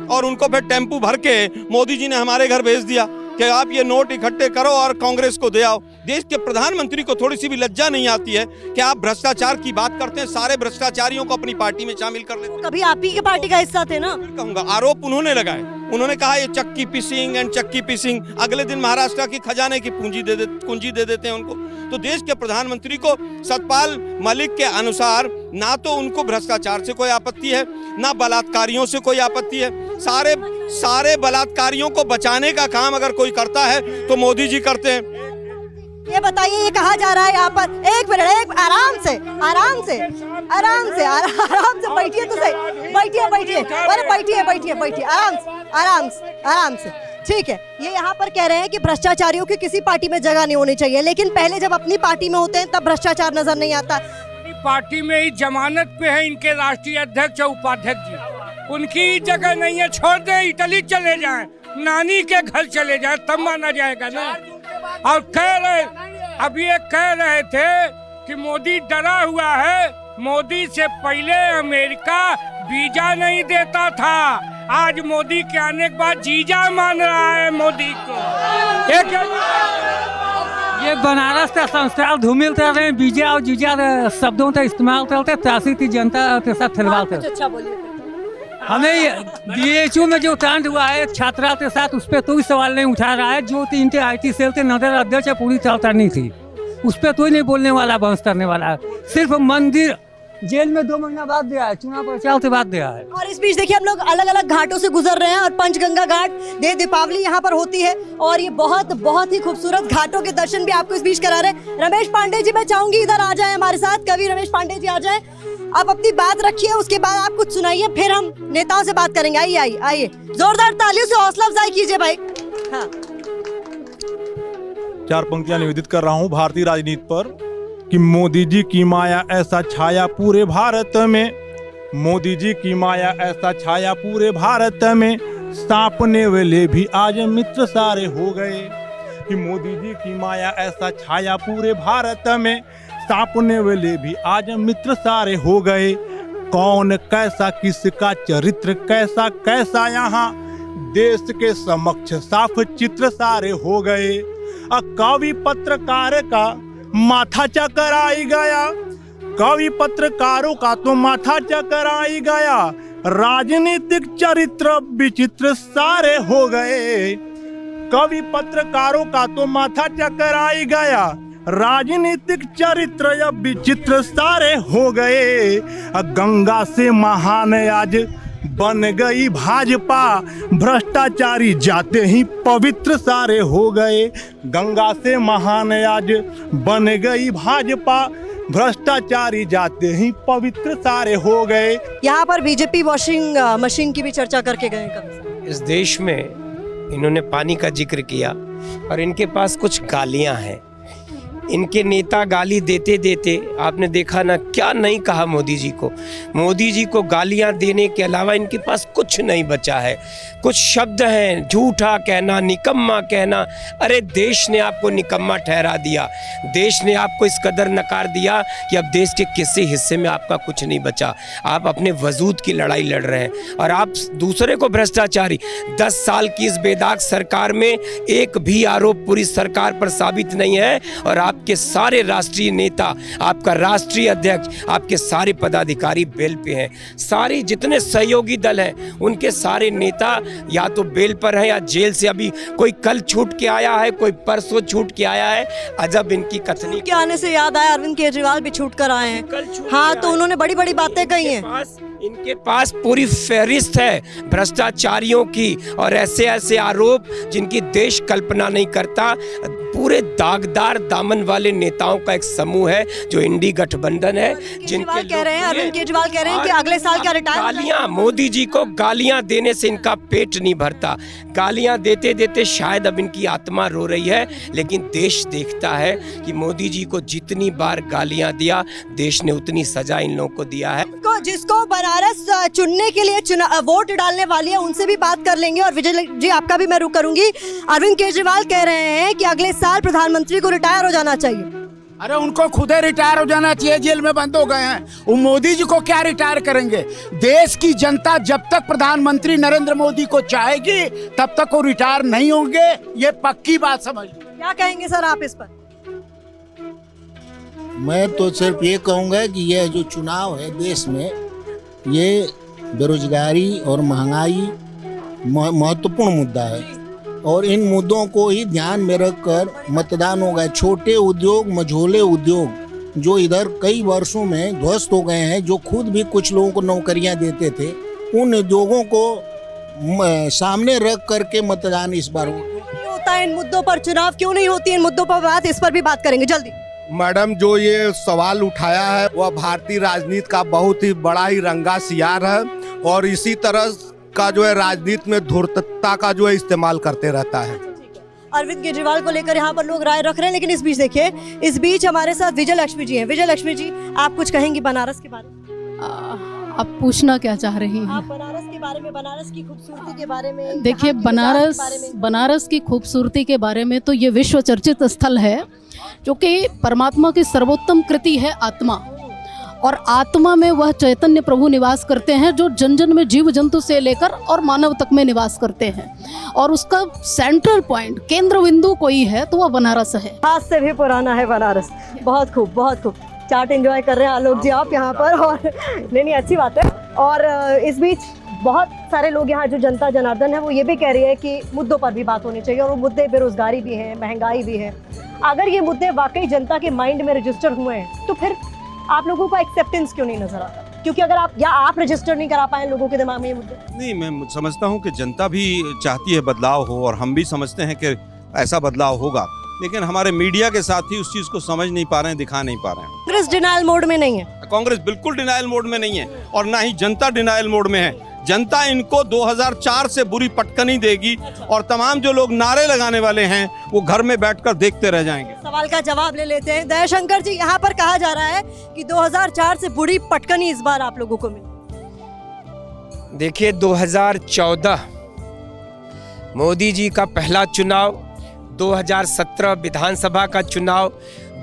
और उनको फिर टेम्पू भर के मोदी जी ने हमारे घर भेज दिया कि आप ये नोट इकट्ठे करो और कांग्रेस को दे आओ। देश के प्रधानमंत्री को थोड़ी सी भी लज्जा नहीं आती है कि आप भ्रष्टाचार की बात करते हैं, सारे भ्रष्टाचारियों को अपनी पार्टी में शामिल कर लेते हैं। कभी आप ही की पार्टी का हिस्सा थे ना? कहूंगा, आरोप उन्होंने लगाए। उन्होंने कहा ये चक्की पिसिंग एंड चक्की पिसिंग। अगले दिन महाराष्ट्र की खजाने की कुंजी दे देते हैं उनको। तो देश के प्रधानमंत्री को सतपाल मलिक के अनुसार ना तो उनको भ्रष्टाचार से कोई आपत्ति है, ना बलात्कारियों से कोई आपत्ति है। सारे बलात्कारियों को बचाने का काम अगर कोई करता है तो मोदी जी करते हैं। ये बताइए, ये कहा जा रहा है यहाँ पर, एक मिनट, आराम से बैठिए तो सही, बैठिए, अरे बैठिए, आराम से। ठीक है, ये यहाँ पर कह रहे हैं कि भ्रष्टाचारियों की किसी पार्टी में जगह नहीं होनी चाहिए, लेकिन पहले जब अपनी पार्टी में होते हैं तब भ्रष्टाचार नजर नहीं आता। पार्टी में ही जमानत पे है इनके राष्ट्रीय अध्यक्ष और उपाध्यक्ष जी, उनकी जगह नहीं है। छोड़ दे, इटली चले जाएं, नानी के घर चले जाएं, तब माना जाएगा ना। और अभी ये कह रहे थे कि मोदी डरा हुआ है, मोदी से पहले अमेरिका वीजा नहीं देता था, आज मोदी के आने के बाद जीजा मान रहा है मोदी को। ये बनारस का संस्कार धूमिल कर रहे हैं, बीजा और जीजा शब्दों का इस्तेमाल करते, तासी की जनता के साथ खिलवाड़ अच्छा बोलिए। हमें बीएचयू में जो कांड हुआ है छात्रा के साथ, उस पर कोई सवाल नहीं उठा रहा है। जो 3 के IT सेल के नगर अध्यक्ष पूरी चर्चा नहीं थी, उस पर कोई नहीं बोलने वाला, बहस करने वाला। सिर्फ मंदिर जेल में 2 महीना बाद दिया है, चुनाव प्रचार से बाद दिया है। और इस बीच देखिए हम लोग अलग अलग घाटों से गुजर रहे हैं और पंचगंगा घाट देव दीपावली यहाँ पर होती है और ये बहुत ही खूबसूरत घाटों के दर्शन भी आपको इस बीच करा रहे हैं। रमेश पांडे जी, मैं चाहूंगी इधर आ जाए हमारे साथ, कवि रमेश पांडे जी आ जाए, आप अपनी बात रखिए, उसके बाद आप कुछ सुनाइए, फिर हम नेताओं से बात करेंगे। आइए आइए आइए, जोरदार तालियों से हौसला अफजाई कीजिए भाई। हाँ, 4 पंक्तियां निवेदित कर रहा हूँ भारतीय राजनीति पर कि मोदी जी की माया ऐसा छाया पूरे भारत में, मोदी जी की माया ऐसा छाया पूरे भारत में, सांपने वाले भी आज मित्र सारे हो गए। कि मोदी जी की माया ऐसा छाया पूरे भारत में, सांपने वाले भी आज मित्र सारे हो गए। कौन कैसा किसका चरित्र कैसा कैसा, यहाँ देश के समक्ष साफ चित्र सारे हो गए। कवि पत्रकार का माथा चकराई गया, कवि पत्रकारों का तो माथा चकराई गया, राजनीतिक चरित्र विचित्र सारे हो गए। कवि पत्रकारों का तो माथा चकराई गया, राजनीतिक चरित्र या विचित्र सारे हो गए। गंगा से महान आज बन गई भाजपा, भ्रष्टाचारी जाते ही पवित्र सारे हो गए। गंगा से महान आज बन गई भाजपा, भ्रष्टाचारी जाते ही पवित्र सारे हो गए। यहाँ पर बीजेपी वॉशिंग मशीन की भी चर्चा करके गए कभी। इस देश में इन्होंने पानी का जिक्र किया और इनके पास कुछ गालियां हैं। इनके नेता गाली देते देते आपने देखा ना, क्या नहीं कहा मोदी जी को। मोदी जी को गालियां देने के अलावा इनके पास कुछ नहीं बचा है। कुछ शब्द हैं, झूठा कहना, निकम्मा कहना। अरे देश ने आपको निकम्मा ठहरा दिया, देश ने आपको इस कदर नकार दिया कि अब देश के किसी हिस्से में आपका कुछ नहीं बचा। आप अपने वजूद की लड़ाई लड़ रहे हैं और आप दूसरे को भ्रष्टाचारी। 10 साल की इस बेदाग सरकार में एक भी आरोप पूरी सरकार पर साबित नहीं है और आपके सारे राष्ट्रीय नेता, आपका राष्ट्रीय अध्यक्ष, आपके सारे पदाधिकारी बेल पे हैं। सारे जितने सहयोगी दल हैं उनके सारे नेता या तो बेल पर हैं या जेल से अभी कोई कल छूट के आया है, कोई परसों छूट के आया है। अजब इनकी कथनी के आने से याद आया, अरविंद केजरीवाल भी छूट कर आए हैं। हाँ, तो उन्होंने बड़ी बड़ी बातें कही हैं। इनके पास पूरी फहरिस्त है भ्रष्टाचारियों की और ऐसे ऐसे आरोप जिनकी देश कल्पना नहीं करता। पूरे दागदार दामन वाले नेताओं का एक समूह है जो इंडी गठबंधन है, जिनके कह रहे हैं, अरविंद केजरीवाल कह रहे हैं कि अगले साल क्या रिटायर। गालियां, मोदी जी को गालियां देने से इनका पेट नहीं भरता। गालियां देते देते शायद अब इनकी आत्मा रो रही है, लेकिन देश देखता है कि मोदी जी को जितनी बार गालियां दिया, देश ने उतनी सजा इन लोगों को दिया है। जिसको बनारस चुनने के लिए वोट डालने वाली है उनसे भी बात कर लेंगे। और विजय जी, आपका भी मैं रुक करूंगी। अरविंद केजरीवाल कह रहे हैं कि अगले साल प्रधानमंत्री को रिटायर हो जाना चाहिए। अरे उनको खुद ही रिटायर हो जाना चाहिए, जेल में बंद हो गए हैं। वो मोदी जी को क्या रिटायर करेंगे? देश की जनता जब तक प्रधानमंत्री नरेंद्र मोदी को चाहेगी तब तक वो रिटायर नहीं होंगे, ये पक्की बात समझ। क्या कहेंगे सर आप इस पर? मैं तो सिर्फ ये कहूँगा कि यह जो चुनाव है देश में, ये बेरोजगारी और महंगाई महत्वपूर्ण मुद्दा है और इन मुद्दों को ही ध्यान में रखकर मतदान होगा। छोटे उद्योग, मझोले उद्योग जो इधर कई वर्षों में ध्वस्त हो गए हैं, जो खुद भी कुछ लोगों को नौकरियां देते थे, उन उद्योगों को सामने रख करके मतदान इस बार होता है। इन मुद्दों पर चुनाव क्यों नहीं होती? इन मुद्दों पर बात, इस पर भी बात करेंगे जल्दी। मैडम, जो ये सवाल उठाया है वह भारतीय राजनीति का बहुत ही बड़ा ही रंगा सियार है और इसी तरह का जो है राजनीति में धूर्तता का जो है इस्तेमाल करते रहता है। अरविंद केजरीवाल को लेकर यहाँ पर लोग राय रख रहे हैं, लेकिन इस बीच देखिए, इस बीच हमारे साथ विजय लक्ष्मी जी हैं। विजय लक्ष्मी जी, आप कुछ कहेंगी बनारस के बारे में? आप पूछना क्या चाह रही हैं? आप बनारस के बारे में, बनारस की खूबसूरती के बारे में, देखिए, बनारस की खूबसूरती के बारे में तो ये विश्व चर्चित स्थल है, जो कि परमात्मा की सर्वोत्तम कृति है आत्मा, और आत्मा में वह चैतन्य प्रभु निवास करते हैं जो जन जन में, जीव जंतु से लेकर और मानव तक में निवास करते हैं, और उसका सेंट्रल पॉइंट, केंद्र बिंदु कोई है तो वह बनारस है। आज से भी पुराना है बनारस। बहुत खूब, बहुत खूब। चाट एंजॉय कर रहे हैं आलोक जी आप यहाँ पर, और नहीं अच्छी बात है। और इस बीच बहुत सारे लोग यहाँ, जो जनता जनार्दन है, वो ये भी कह रही है कि मुद्दों पर भी बात होनी चाहिए, और वो मुद्दे बेरोजगारी भी है, महंगाई भी है। अगर ये मुद्दे वाकई जनता के माइंड में रजिस्टर हुए हैं तो फिर आप लोगों को एक्सेप्टेंस क्यों नहीं नजर आता? क्योंकि अगर आप रजिस्टर नहीं करा पाए लोगों के दिमाग में ये मुद्दे। नहीं, मैं समझता हूँ कि जनता भी चाहती है बदलाव हो, और हम भी समझते हैं कि ऐसा बदलाव होगा, लेकिन हमारे मीडिया के साथ ही उस चीज को समझ नहीं पा रहे हैं, दिखा नहीं पा रहे हैं। कांग्रेस डिनायल मोड में नहीं है। कांग्रेस बिल्कुल डिनायल मोड में नहीं है, और ना ही जनता डिनायल मोड में है। जनता इनको 2004 से बुरी पटकनी देगी, और तमाम जो लोग नारे लगाने वाले हैं वो घर में बैठकर देखते रह जाएंगे। सवाल का जवाब ले लेते हैं। दयाशंकर जी, यहाँ पर कहा जा रहा है कि 2004 से बुरी पटकनी इस बार आप लोगों को मिली। देखिए, 2014 मोदी जी का पहला चुनाव, 2017 विधानसभा का चुनाव,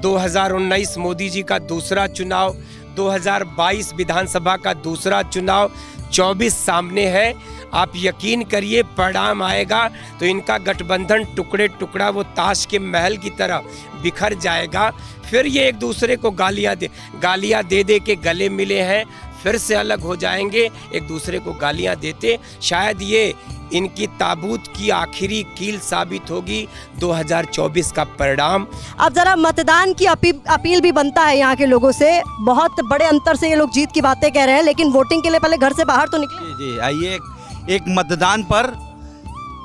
2019 मोदी जी का दूसरा चुनाव, 2022 विधानसभा का दूसरा चुनाव, 24 सामने है। आप यकीन करिए, परिणाम आएगा तो इनका गठबंधन टुकड़े टुकड़ा, वो ताश के महल की तरह बिखर जाएगा। फिर ये एक दूसरे को गालियां दे दे के गले मिले हैं, फिर से अलग हो जाएंगे, एक दूसरे को गालियां देते। शायद ये इनकी ताबूत की आखिरी कील साबित होगी 2024 का परिणाम। अब जरा मतदान की अपील भी बनता है यहाँ के लोगों से। बहुत बड़े अंतर से ये लोग जीत की बातें कह रहे हैं, लेकिन वोटिंग के लिए पहले घर से बाहर तो निकले। जी, आइए एक मतदान पर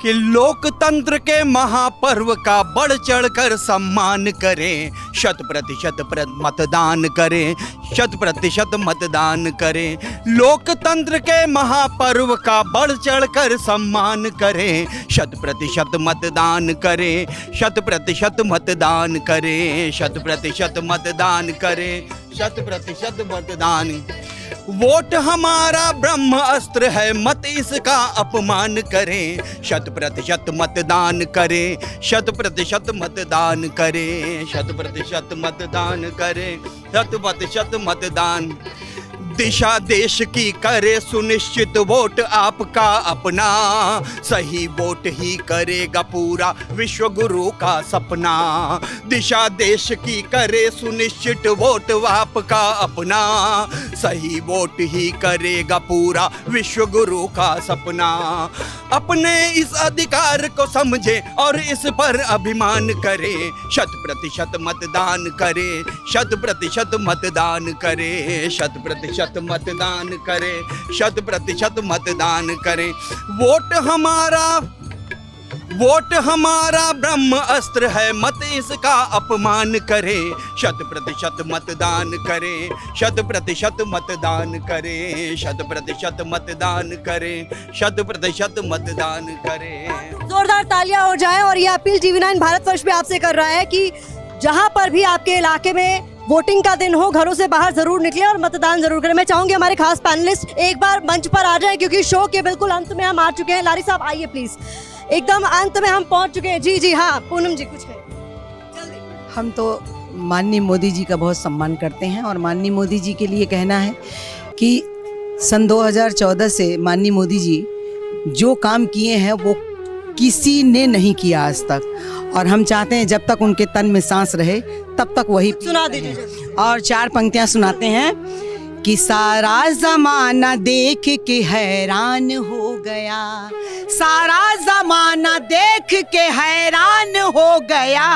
कि लोकतंत्र के महापर्व का बढ़ चढ़कर सम्मान करें, 100% मतदान करें, 100% मतदान करें। लोकतंत्र के महापर्व का बढ़ चढ़कर सम्मान करें, 100% मतदान करें, 100% मतदान करें, 100% मतदान करें, 100% मतदान। वोट हमारा ब्रह्म अस्त्र है, मत इसका अपमान करें, 100% मतदान करें, 100% मतदान करें, 100% मतदान करें, 100% मतदान। दिशा देश की करे सुनिश्चित, वोट आपका अपना, सही वोट ही करेगा पूरा विश्व गुरु का सपना। दिशा देश की करे सुनिश्चित, वोट आपका अपना, सही वोट ही करेगा पूरा विश्व गुरु का सपना। अपने इस अधिकार को समझे और इस पर अभिमान करें, 100% मतदान करें, 100% मतदान करें, 100% मतदान करें, 100% मतदान करें। वोट हमारा ब्रह्म अस्त्र है, मत इसका अपमान करें, 100% मतदान करें, 100% मतदान करें, 100% मतदान करें, 100% मतदान करें। जोरदार तालियां हो जाएं। और ये अपील TV9 भारतवर्ष भी आपसे कर रहा है कि जहां पर भी आपके इलाके में वोटिंग का दिन हो, घरों से बाहर जरूर निकले और मतदान जरूर करें। मैं चाहूंगी हमारे खास पैनलिस्ट एक बार मंच पर आ जाएं, क्योंकि शो के बिल्कुल अंत में हम आ चुके हैं। लारी साहब आइए प्लीज, एकदम अंत में हम पहुंच चुके हैं। जी हाँ, पूनम जी कुछ है। हम तो माननीय मोदी जी का बहुत सम्मान करते हैं, और माननीय मोदी जी के लिए कहना है कि सन 2014 से माननीय मोदी जी जो काम किए हैं वो किसी ने नहीं किया आज तक, और हम चाहते हैं जब तक उनके तन में सांस रहे तब तक वही सुना दीजिए। और 4 पंक्तियां सुनाते हैं कि सारा जमाना देख के हैरान हो गया, सारा जमाना देख के हैरान हो गया,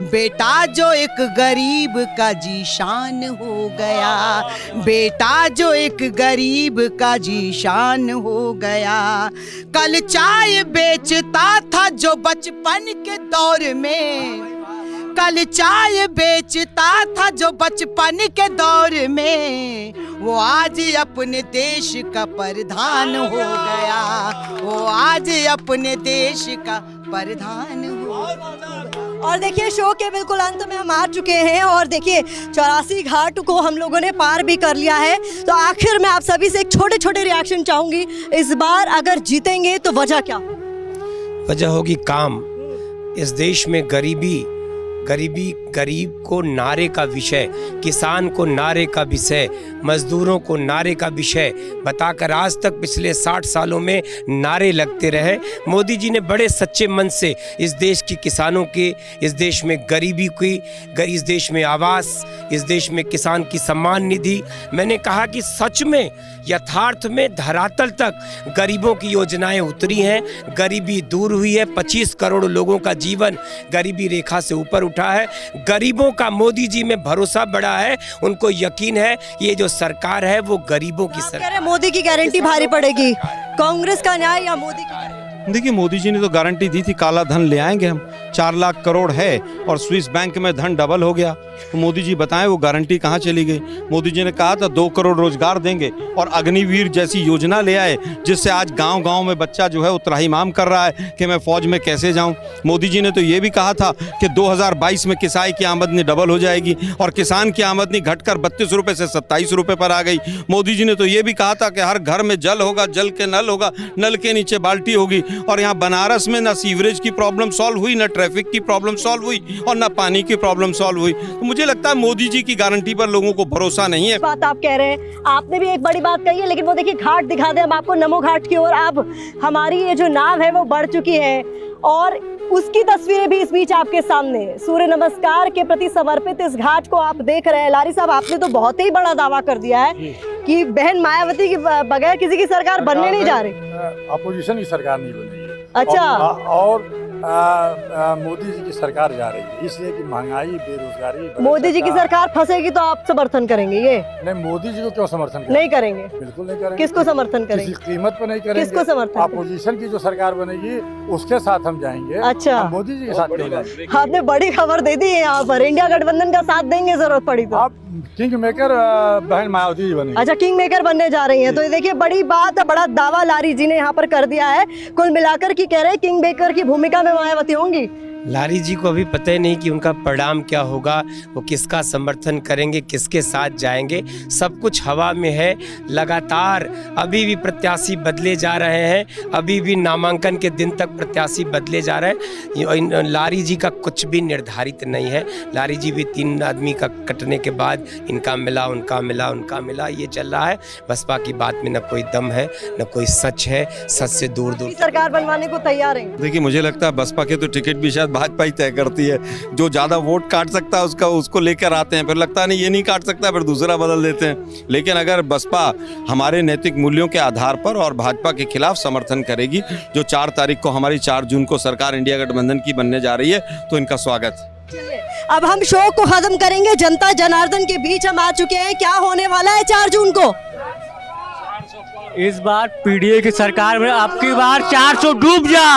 बेटा जो एक गरीब का जीशान हो गया, बेटा जो एक गरीब का जीशान हो गया। कल चाय बेचता था जो बचपन के दौर में, कल चाय बेचता था जो बचपन के दौर में, वो आज अपने देश का प्रधान हो गया, वो आज अपने देश का प्रधान हो गया। और देखिए शो के बिल्कुल अंत में हम आ चुके हैं और देखिए 84 घाट को हम लोगों ने पार भी कर लिया है। तो आखिर में आप सभी से एक छोटे छोटे रिएक्शन चाहूंगी, इस बार अगर जीतेंगे तो वजह क्या? वजह होगी काम। इस देश में गरीबी गरीब को नारे का विषय, किसान को नारे का विषय, मजदूरों को नारे का विषय बताकर आज तक पिछले 60 सालों में नारे लगते रहे। मोदी जी ने बड़े सच्चे मन से इस देश की किसानों के, इस देश में गरीबी की, इस देश में आवास, इस देश में किसान की सम्मान निधि, मैंने कहा कि सच में यथार्थ में धरातल तक गरीबों की योजनाएं उतरी हैं, गरीबी दूर हुई है, 25 करोड़ लोगों का जीवन गरीबी रेखा से ऊपर उठा है। गरीबों का मोदी जी में भरोसा बढ़ा है, उनको यकीन है ये जो सरकार है वो गरीबों की सरकार है। मोदी की गारंटी भारी पड़ेगी, कांग्रेस का न्याय या मोदी की? देखिए मोदी जी ने तो गारंटी दी थी काला धन ले आएंगे हम, 4 लाख करोड़ है और स्विस बैंक में धन डबल हो गया। तो मोदी जी बताएं वो गारंटी कहाँ चली गई? मोदी जी ने कहा था 2 करोड़ रोजगार देंगे और अग्निवीर जैसी योजना ले आए जिससे आज गांव-गांव में बच्चा जो है वो त्राहिमाम कर रहा है कि मैं फौज में कैसे जाऊं। मोदी जी ने तो ये भी कहा था कि 2022 में किसाई की आमदनी डबल हो जाएगी और किसान की आमदनी घटकर 32 रुपये से 27 रुपये पर आ गई। मोदी जी ने तो ये भी कहा था कि हर घर में जल होगा, जल के नल होगा, नल के नीचे बाल्टी होगी। और यहाँ बनारस में ना सीवरेज की प्रॉब्लम सॉल्व हुई, ना ट्रैफिक की प्रॉब्लम सॉल्व हुई और ना पानी की प्रॉब्लम सॉल्व हुई। तो मुझे लगता है मोदी जी की गारंटी पर लोगों को भरोसा नहीं है। बात आप कह रहे हैं, आपने भी एक बड़ी बात कही है, लेकिन वो देखिए घाट दिखा दें हम आपको, नमो घाट की ओर। अब हमारी ये जो नाव है वो बढ़ चुकी है और उसकी तस्वीरें भी इस बीच आपके सामने। सूर्य नमस्कार के प्रति समर्पित इस घाट को आप देख रहे हैं। लारी साहब, आपने तो बहुत ही बड़ा दावा कर दिया है कि बहन मायावती के बगैर किसी की सरकार बनने नहीं जा रही, अपोजिशन की सरकार नहीं बनेगी। अच्छा। और मोदी जी की सरकार जा रही है, इसलिए कि महंगाई, बेरोजगारी। मोदी जी की सरकार फंसेगी तो आप समर्थन करेंगे? ये नहीं, मोदी जी को क्यों समर्थन करेंगे? नहीं करेंगे, बिल्कुल नहीं करेंगे। किसको समर्थन करेंगे? किसी कीमत पर नहीं करेंगे। किसको समर्थन? अपोजिशन की जो सरकार बनेगी उसके साथ हम जाएंगे। अच्छा, मोदी जी के साथ क्यों जाएंगे? आपने बड़ी खबर दे दी है यहाँ पर, इंडिया गठबंधन का साथ देंगे जरूरत पड़ी तो। आप किंग मेकर बहन मायावती जी बनेगी। अच्छा, किंग मेकर बनने जा रही हैं, तो ये देखिए बड़ी बात है, बड़ा दावा लारी जी ने यहाँ पर कर दिया है। कुल मिलाकर की कह रहे हैं किंग मेकर की भूमिका में मायावती होंगी। लारी जी को अभी पता ही नहीं कि उनका परिणाम क्या होगा, वो किसका समर्थन करेंगे, किसके साथ जाएंगे, सब कुछ हवा में है। लगातार अभी भी प्रत्याशी बदले जा रहे हैं, अभी भी नामांकन के दिन तक प्रत्याशी बदले जा रहे हैं। लारी जी का कुछ भी निर्धारित नहीं है। लारी जी भी 3 आदमी का कटने के बाद इनका मिला, उनका मिला, उनका मिला, ये चल रहा है। बसपा की बात में न कोई दम है, न कोई सच है, सच से दूर दूर। सरकार बनवाने को तैयार है। देखिए मुझे लगता है बसपा के तो टिकट भी शायद भाजपा ही तय करती है। जो ज्यादा वोट काट सकता है उसको लेकर आते हैं, फिर लगता नहीं ये नहीं काट सकता, फिर दूसरा बदल देते हैं। लेकिन अगर बसपा हमारे नैतिक मूल्यों के आधार पर और भाजपा के खिलाफ समर्थन करेगी, जो 4 तारीख को हमारी 4 जून को सरकार इंडिया गठबंधन की बनने जा रही है, तो इनका स्वागत। अब हम शो को खत्म करेंगे, जनता जनार्दन के बीच हम आ चुके हैं। क्या होने वाला है 4 जून को? इस बार पीडीए की सरकार में आपकी बार 400 डूब जा।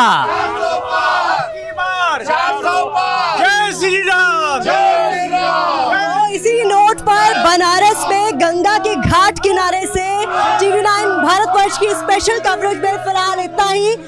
जय श्री राम। इसी नोट पर बनारस में गंगा के घाट किनारे से TV9 भारतवर्ष की स्पेशल कवरेज में फिलहाल इतना ही।